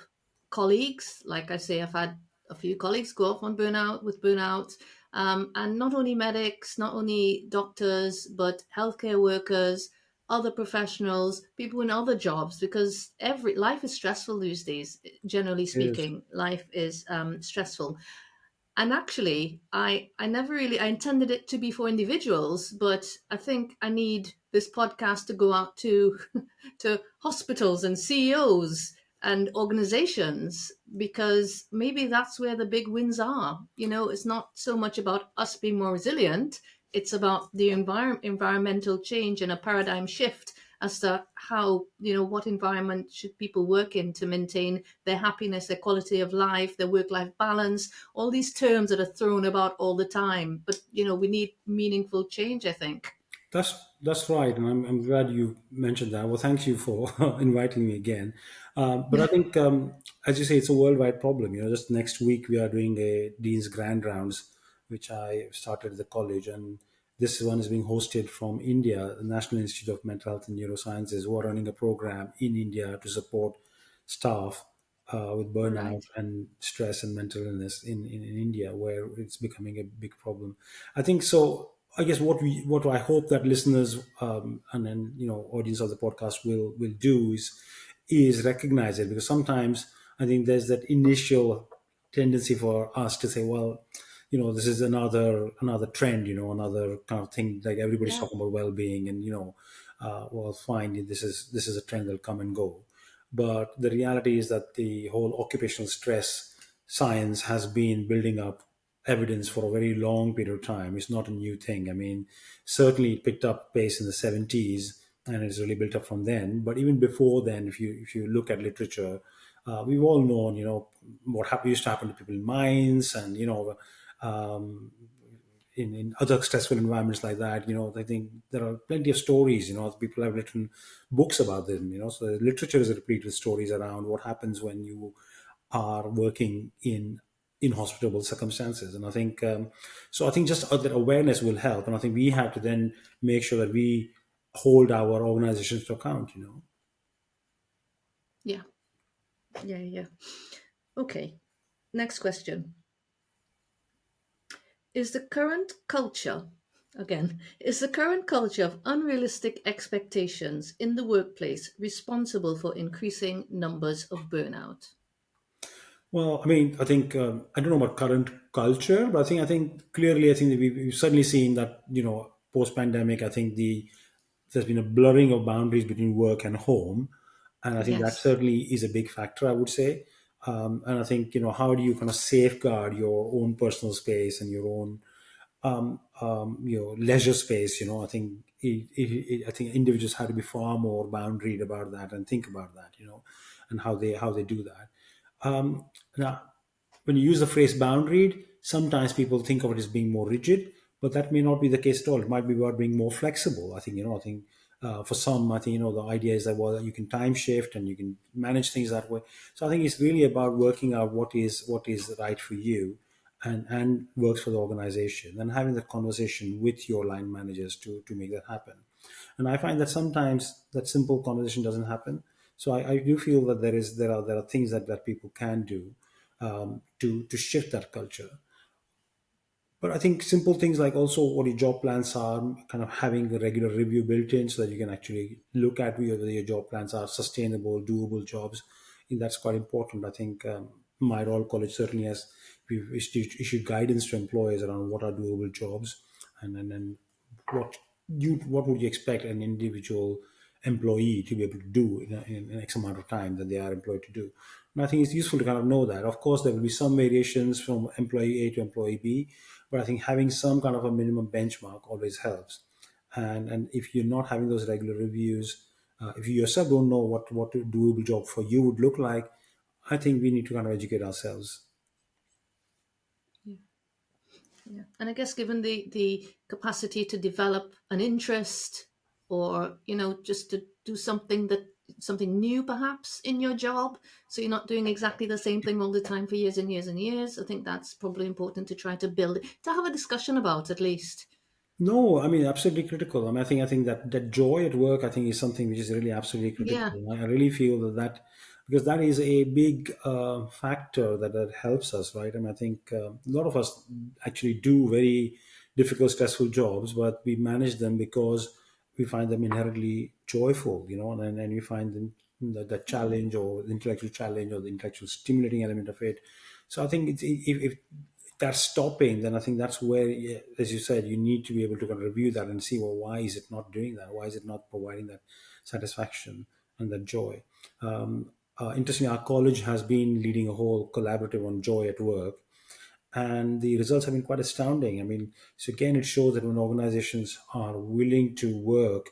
colleagues. Like I say, I've had a few colleagues go off on burnout with burnout. And not only medics, not only doctors, but healthcare workers, other professionals, people in other jobs, because every life is stressful these days. Generally Yes. speaking, life is stressful. And actually, I never really I intended it to be for individuals, but I think I need this podcast to go out to to hospitals and CEOs and organizations, because maybe that's where the big wins are. It's not so much about us being more resilient, it's about the environmental change and a paradigm shift as to how, what environment should people work in to maintain their happiness, their quality of life, their work life balance, all these terms that are thrown about all the time. But, we need meaningful change, I think. That's right, and I'm glad you mentioned that. Well, thank you for inviting me again. But I think, as you say, it's a worldwide problem. Just next week we are doing a Dean's Grand Rounds, which I started at the college, and this one is being hosted from India, the National Institute of Mental Health and Neurosciences, who are running a program in India to support staff with All right. burnout and stress and mental illness in India, where it's becoming a big problem. I think so. I guess what I hope that listeners and then audience of the podcast will do is recognize it, because sometimes I think there's that initial tendency for us to say, well, this is another trend, another kind of thing, like everybody's Yeah. talking about well-being, and well, fine, this is a trend that'll come and go. But the reality is that the whole occupational stress science has been building up evidence for a very long period of time. It's not a new thing. I mean, certainly it picked up pace in the 70s, and it's really built up from then. But even before then, if you look at literature, we've all known, used to happen to people in mines, and in other stressful environments like that. I think there are plenty of stories. People have written books about them. So the literature is replete with stories around what happens when you are working in inhospitable circumstances. And I think so. I think just that awareness will help, and I think we have to then make sure that we hold our organizations to account. Yeah. Yeah. Yeah. Okay. Next question. Is the current culture, again, is the current culture of unrealistic expectations in the workplace responsible for increasing numbers of burnout? Well, I mean, I think I don't know about current culture, but I think clearly, I think that we've certainly seen that post pandemic. I think there's been a blurring of boundaries between work and home, and I think that Yes. certainly is a big factor, I would say. And I think how do you kind of safeguard your own personal space and your own leisure space? I think I think individuals have to be far more boundaried about that and think about that, and how they do that. Now, when you use the phrase boundaried, sometimes people think of it as being more rigid, but that may not be the case at all. It might be about being more flexible. I think for some, I think the idea is that, well, you can time shift and you can manage things that way. So I think it's really about working out what is right for you, and works for the organization, and having that conversation with your line managers to make that happen. And I find that sometimes that simple conversation doesn't happen. So I do feel that there are things that people can do to shift that culture. But I think simple things like also what your job plans are, kind of having a regular review built in so that you can actually look at whether your job plans are sustainable, doable jobs. I think that's quite important. I think my Royal College certainly has we've issued guidance to employers around what are doable jobs, and what what would you expect an individual employee to be able to do in X amount of time that they are employed to do. And I think it's useful to kind of know that. Of course, there will be some variations from employee A to employee B, but I think having some kind of a minimum benchmark always helps. And if you're not having those regular reviews, if you yourself don't know what a doable job for you would look like, I think we need to kind of educate ourselves. Yeah. Yeah. And I guess given the capacity to develop an interest, or just to do something new perhaps in your job, so you're not doing exactly the same thing all the time for years and years and years, I think that's probably important to try to build, to have a discussion about at least. No, I mean absolutely critical. I mean, I think that joy at work, I think, is something which is really absolutely Yeah. critical. I really feel that because that is a big factor that helps us, right? I mean, I think a lot of us actually do very difficult, stressful jobs, but we manage them because we find them inherently joyful, and we find them the challenge, or the intellectual challenge, or the intellectual stimulating element of it. So I think if that's stopping, then I think that's where, yeah, as you said, you need to be able to kind of review that and see, well, why is it not doing that? Why is it not providing that satisfaction and that joy? Interestingly, our college has been leading a whole collaborative on joy at work, and the results have been quite astounding. I mean, so again, it shows that when organizations are willing to work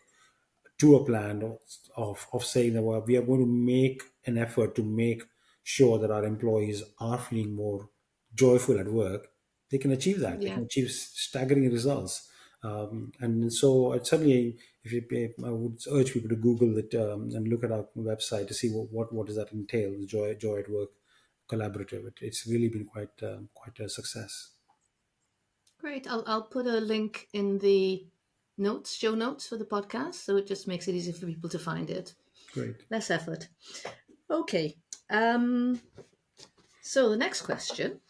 to a plan of saying that, well, we are going to make an effort to make sure that our employees are feeling more joyful at work, they can achieve that. They Yeah. can achieve staggering results. And so I'd certainly, I would urge people to Google it, and look at our website to see what does that entail, the joy at work collaborative. It's really been quite a success. Great. I'll put a link in the show notes for the podcast, so it just makes it easy for people to find it. Great. Less effort. Okay. Um, so the next question.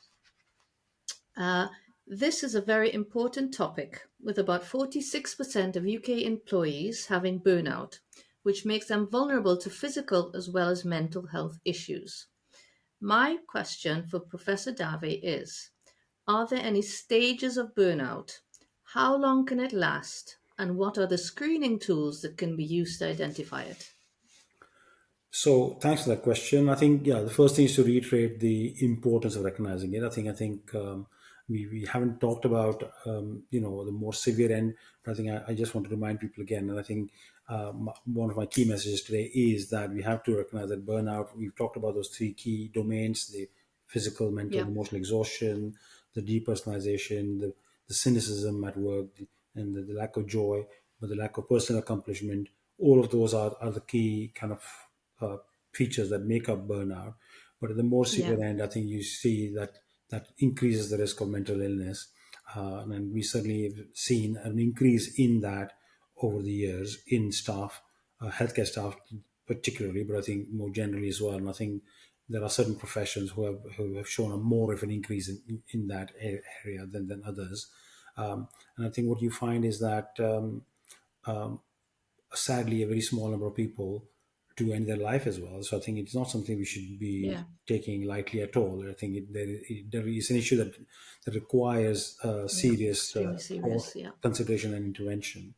Uh, this is a very important topic, with about 46% of UK employees having burnout, which makes them vulnerable to physical as well as mental health issues. My question for Professor Dave is: are there any stages of burnout? How long can it last? And what are the screening tools that can be used to identify it? So thanks for that question. I think the first thing is to reiterate the importance of recognizing it. I think we haven't talked about the more severe end, but I think I just want to remind people again. And I think one of my key messages today is that we have to recognize that burnout. We've talked about those three key domains: the physical, mental, Yeah, and emotional exhaustion, the depersonalization, the cynicism at work, and the lack of joy, but the lack of personal accomplishment. All of those are the key kind of uh, features that make up burnout. But at the more yeah, severe end, I think you see that that increases the risk of mental illness, and we certainly have seen an increase in that over the years in staff, healthcare staff particularly, but I think more generally as well. And I think there are certain professions who have shown a more of an increase in that area than others. And I think what you find is that sadly a very small number of people to end their life as well. So I think it's not something we should yeah, be taking lightly at all. I think there is an issue that requires yeah. serious Extremely serious. Yeah. consideration and intervention.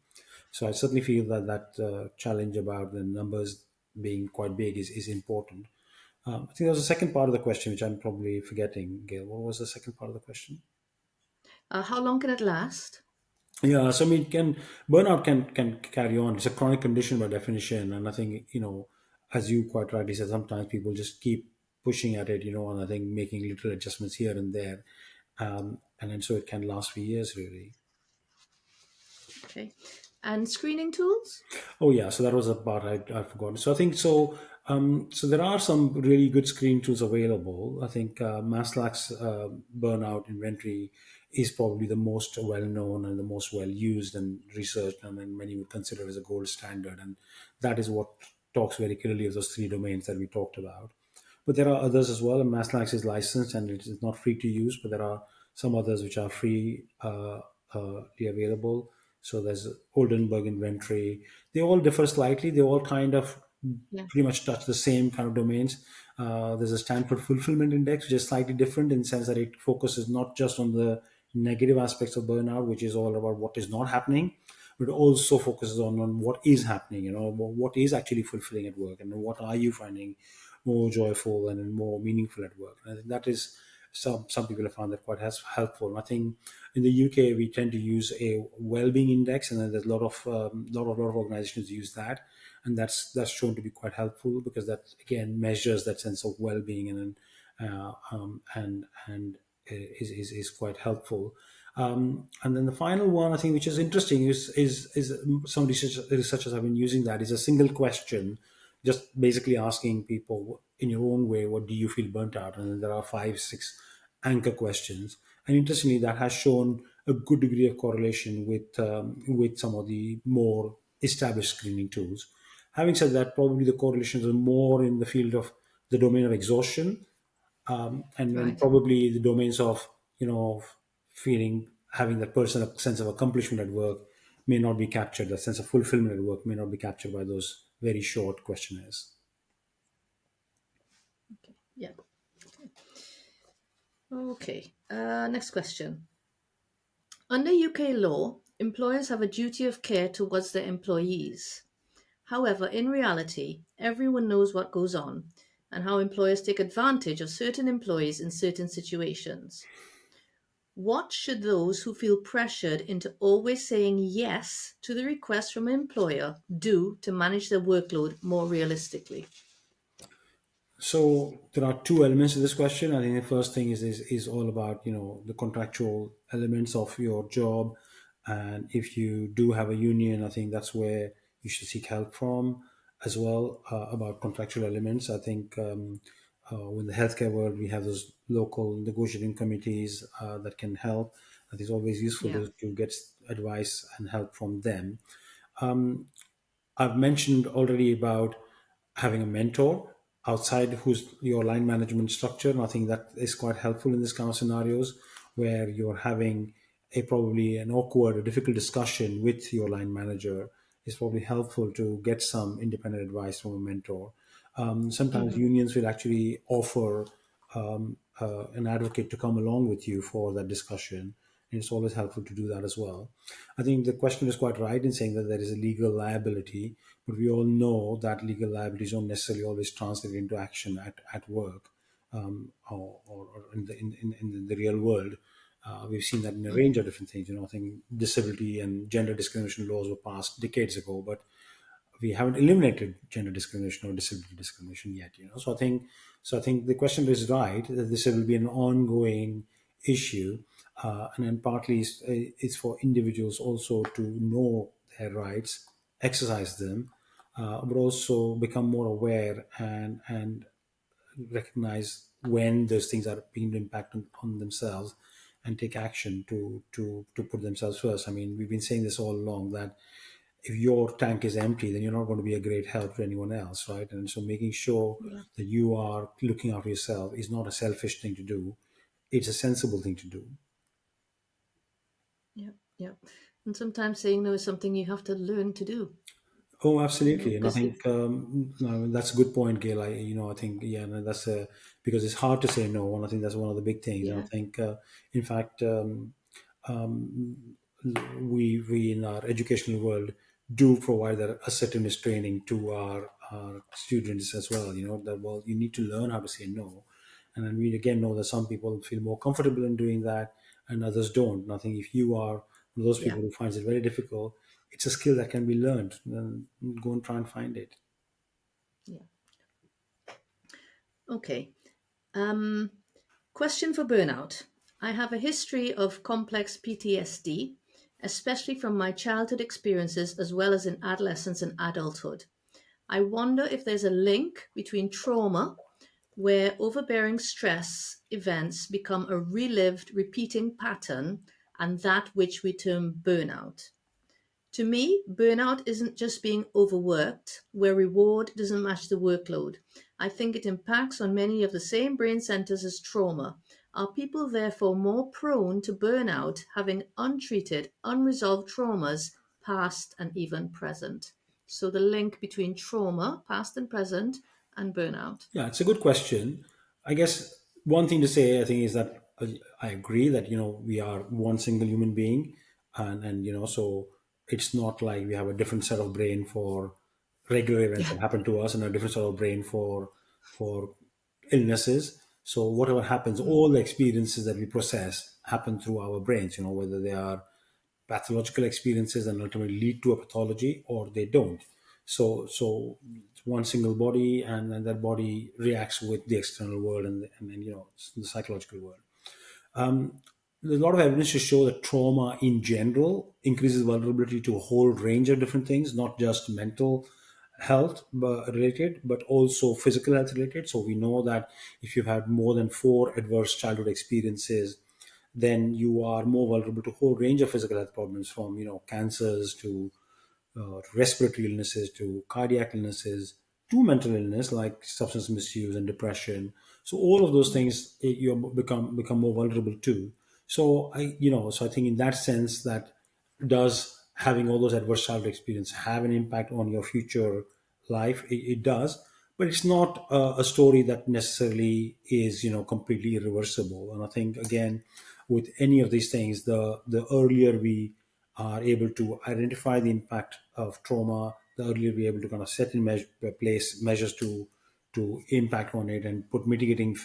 So I certainly feel that challenge about the numbers being quite big is important. I think there was a second part of the question which I'm probably forgetting. Gail, what was the second part of the question? How long can it last? Yeah, so I mean, can burnout can carry on. It's a chronic condition by definition, and I think as you quite rightly said, sometimes people just keep pushing at it, and I think making little adjustments here and there, and then so it can last for years, really. Okay. And screening tools? Oh yeah, so that was a part I'd forgotten. So I think so. So there are some really good screening tools available. I think Maslach's burnout inventory is probably the most well known and the most well used and researched, and then many would consider as a gold standard. And that is what talks very clearly of those three domains that we talked about. But there are others as well. And Maslax is licensed and it is not free to use, but there are some others which are free available. So there's Oldenburg inventory. They all differ slightly. They all kind of Yeah. pretty much touch the same kind of domains. There's a Stanford Fulfillment Index, which is slightly different in the sense that it focuses not just on the negative aspects of burnout, which is all about what is not happening, but also focuses on what is happening, what is actually fulfilling at work and what are you finding more joyful and more meaningful at work. And I think that is some people have found that quite helpful. And I think in the UK we tend to use a well-being index, and then there's a lot of organizations use that, and that's shown to be quite helpful because that again measures that sense of well-being and is quite helpful. And then the final one, I think, which is interesting, is some researchers have been using that is a single question, just basically asking people in your own way, what do you feel burnt out? And then there are 5, 6 anchor questions. And interestingly, that has shown a good degree of correlation with some of the more established screening tools. Having said that, probably the correlations are more in the field of the domain of exhaustion, and then Right. probably the domains of feeling having that personal sense of accomplishment at work may not be captured. That sense of fulfillment at work may not be captured by those very short questionnaires. Yeah. Okay. Next question. Under UK law, employers have a duty of care towards their employees. However, in reality, everyone knows what goes on and how employers take advantage of certain employees in certain situations. What should those who feel pressured into always saying yes to the request from an employer do to manage their workload more realistically? So there are two elements to this question. I think the first thing is all about the contractual elements of your job, and if you do have a union, I think that's where you should seek help from as well about contractual elements. I think in the healthcare world we have those local negotiating committees that can help. I think it's always useful Yeah. to get advice and help from them. I've mentioned already about having a mentor outside who's your line management structure. And I think that is quite helpful in this kind of scenarios where you're having a probably an awkward or difficult discussion with your line manager. It's probably helpful to get some independent advice from a mentor. Sometimes Hmm. unions will actually offer an advocate to come along with you for that discussion. And it's always helpful to do that as well. I think the question is quite right in saying that there is a legal liability, but we all know that legal liabilities don't necessarily always translate into action at work, or in the real world. We've seen that in a range of different things. I think disability and gender discrimination laws were passed decades ago, but we haven't eliminated gender discrimination or disability discrimination yet. So I think the question is right, that this will be an ongoing issue, and then partly it's for individuals also to know their rights, exercise them, but also become more aware and recognize when those things are being impacted on themselves, and take action to put themselves first. I mean, we've been saying this all along, that if your tank is empty, then you're not going to be a great help to anyone else, right? And so making sure Yeah. that you are looking after yourself is not a selfish thing to do. It's a sensible thing to do. Yeah. Yeah. And sometimes saying no is something you have to learn to do, Oh, absolutely, and I because if, think no, that's a good point, Gail. I think, yeah, no, that's because it's hard to say no, and I think that's one of the big things. And I yeah, think, in fact, we in our educational world do provide that assertiveness training to our students as well. That, well, you need to learn how to say no, and then we again know that some people feel more comfortable in doing that, and others don't. And I think if you are one of those yeah, people who finds it very difficult, it's a skill that can be learned. Then go and try and find it. yeah. Okay. Um, Question for burnout. I have a history of complex PTSD, especially from my childhood experiences as well as in adolescence and adulthood. I wonder if there's a link between trauma, where overbearing stress events become a relived, repeating pattern, and that which we term burnout. To me, burnout isn't just being overworked, where reward doesn't match the workload. I think it impacts on many of the same brain centers as trauma. Are people therefore more prone to burnout, having untreated, unresolved traumas, past and even present? So the link between trauma, past and present, and burnout. Yeah, it's a good question. I guess one thing to say, I think, is that I agree that we are one single human being, and so it's not like we have a different set of brain for regular events Yeah, that happen to us, and a different set of brain for illnesses. So whatever happens, all the experiences that we process happen through our brains. Whether they are pathological experiences and ultimately lead to a pathology, or they don't. So it's one single body, and that body reacts with the external world, and the psychological world. There's a lot of evidence to show that trauma in general increases vulnerability to a whole range of different things, not just mental health related, but also physical health related. So we know that if you've had more than four adverse childhood experiences, then you are more vulnerable to a whole range of physical health problems, from cancers to respiratory illnesses, to cardiac illnesses, to mental illness like substance misuse and depression. So all of those yeah, things, you become more vulnerable to. So I think in that sense, that does having all those adverse childhood experience have an impact on your future life? It does, but it's not a story that necessarily is completely irreversible. And I think, again, with any of these things, the earlier we are able to identify the impact of trauma, the earlier we're able to kind of set in place measures to impact on it, and put mitigating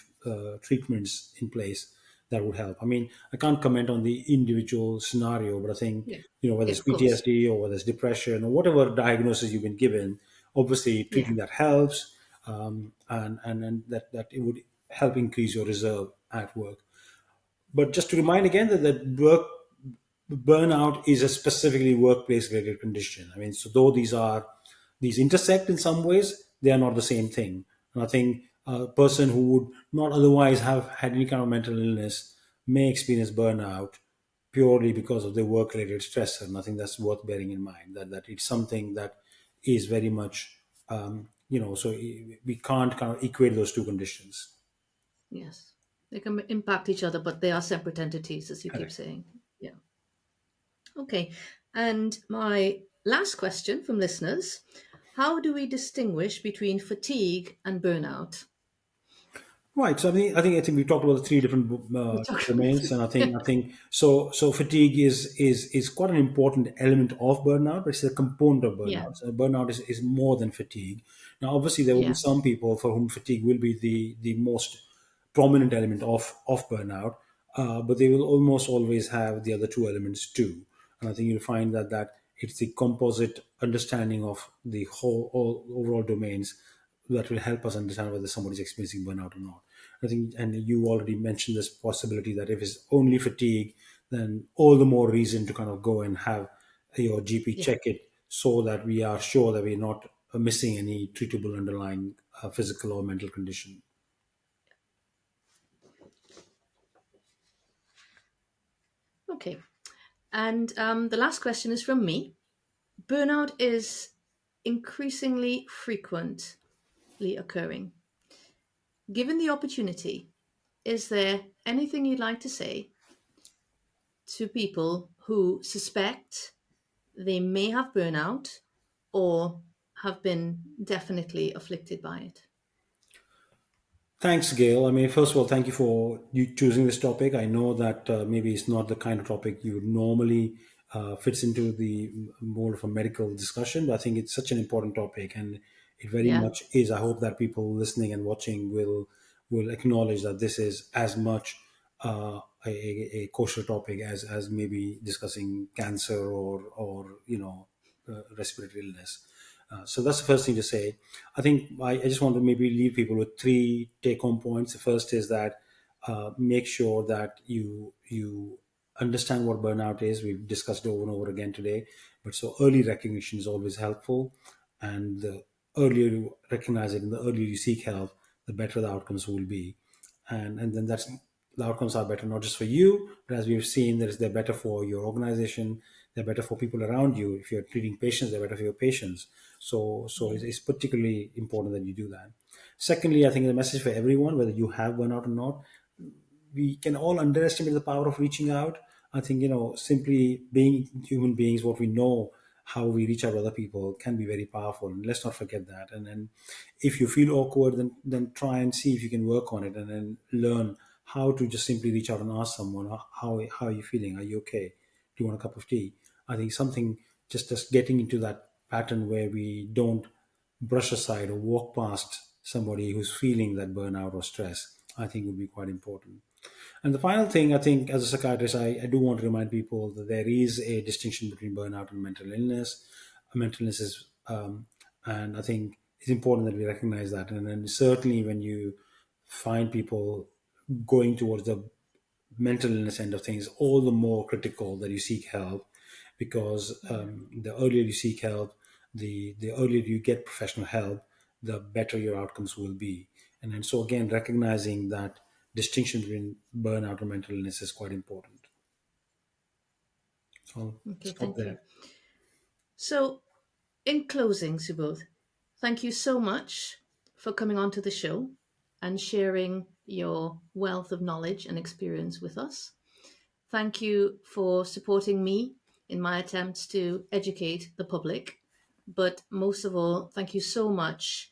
treatments in place, that would help. I mean, I can't comment on the individual scenario, but I think, yeah, whether yeah, it's of course. PTSD or whether it's depression or whatever diagnosis you've been given, obviously Yeah, treating that helps, and that it would help increase your reserve at work. But just to remind again that work burnout is a specifically workplace related condition. I mean, so though these intersect in some ways, they are not the same thing. And I think a person who would not otherwise have had any kind of mental illness may experience burnout purely because of the work related stress. And I think that's worth bearing in mind, that it's something that is very much, so we can't kind of equate those two conditions. yes. They can impact each other, but they are separate entities, as you keep Correct. saying. Yeah. Okay. And my last question from listeners: how do we distinguish between fatigue and burnout? Right. So I think we talked about the three different We talked about domains, and I think so. Fatigue is quite an important element of burnout, but it's a component of yeah, burnout. So burnout is more than fatigue. Now, obviously, there will be yeah, some people for whom fatigue will be the most prominent element of burnout, but they will almost always have the other two elements too. And I think you'll find that it's the composite understanding of the whole all overall domains that will help us understand whether somebody's experiencing burnout or not. I think, and you already mentioned this possibility that if it's only fatigue, then all the more reason to kind of go and have your GP yeah. check it so that we are sure that we're not missing any treatable underlying physical or mental condition. Okay. And the last question is from me. Burnout is increasingly frequently occurring. Given the opportunity, is there anything you'd like to say to people who suspect they may have burnout or have been definitely afflicted by it? Thanks, Gail. I mean, first of all, thank you for you choosing this topic. I know that maybe it's not the kind of topic you would normally fits into the more of a medical discussion, but I think it's such an important topic, and it very Yeah, much is. I hope that people listening and watching will acknowledge that this is as much a kosher topic as maybe discussing cancer or respiratory illness. So that's the first thing to say. I think I just want to maybe leave people with three take-home points. The first is that make sure that you understand what burnout is. We've discussed it over and over again today, but so early recognition is always helpful, and the earlier you recognize it and the earlier you seek help, the better the outcomes will be, and then that's the outcomes are better not just for you, but as we've seen, they're better for your organization, they're better for people around you. If you're treating patients, they're better for your patients. So yeah, it's particularly important that you do that. Secondly, I think the message for everyone, whether you have burnout or not, we can all underestimate the power of reaching out. I think, simply being human beings, what we know, how we reach out to other people can be very powerful. And let's not forget that. And then if you feel awkward, then try and see if you can work on it and then learn how to just simply reach out and ask someone, how are you feeling? Are you okay? Do you want a cup of tea? I think something just getting into that pattern where we don't brush aside or walk past somebody who's feeling that burnout or stress, I think would be quite important. And the final thing, I think, as a psychiatrist, I do want to remind people that there is a distinction between burnout and mental illness. Mental illness is, and I think it's important that we recognize that. And then certainly when you find people going towards the mental illness end of things, all the more critical that you seek help, because yeah. the earlier you seek help, the earlier you get professional help, the better your outcomes will be. And so again, recognizing that distinction between burnout and mental illness is quite important. So I'll Okay, stop thank you. there. So, in closing, Subodh, thank you so much for coming on to the show and sharing your wealth of knowledge and experience with us. Thank you for supporting me in my attempts to educate the public. But most of all, thank you so much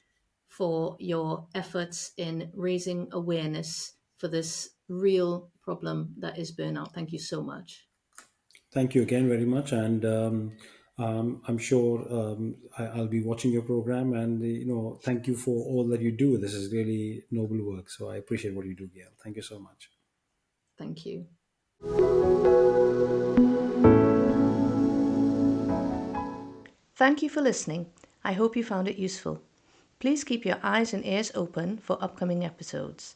for your efforts in raising awareness for this real problem that is burnout. Thank you so much. Thank you again very much, and I'm sure I'll be watching your program. And thank you for all that you do. This is really noble work. So I appreciate what you do, Gail. Thank you so much. Thank you. Thank you for listening. I hope you found it useful. Please keep your eyes and ears open for upcoming episodes.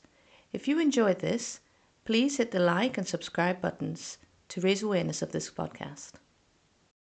If you enjoyed this, please hit the like and subscribe buttons to raise awareness of this podcast.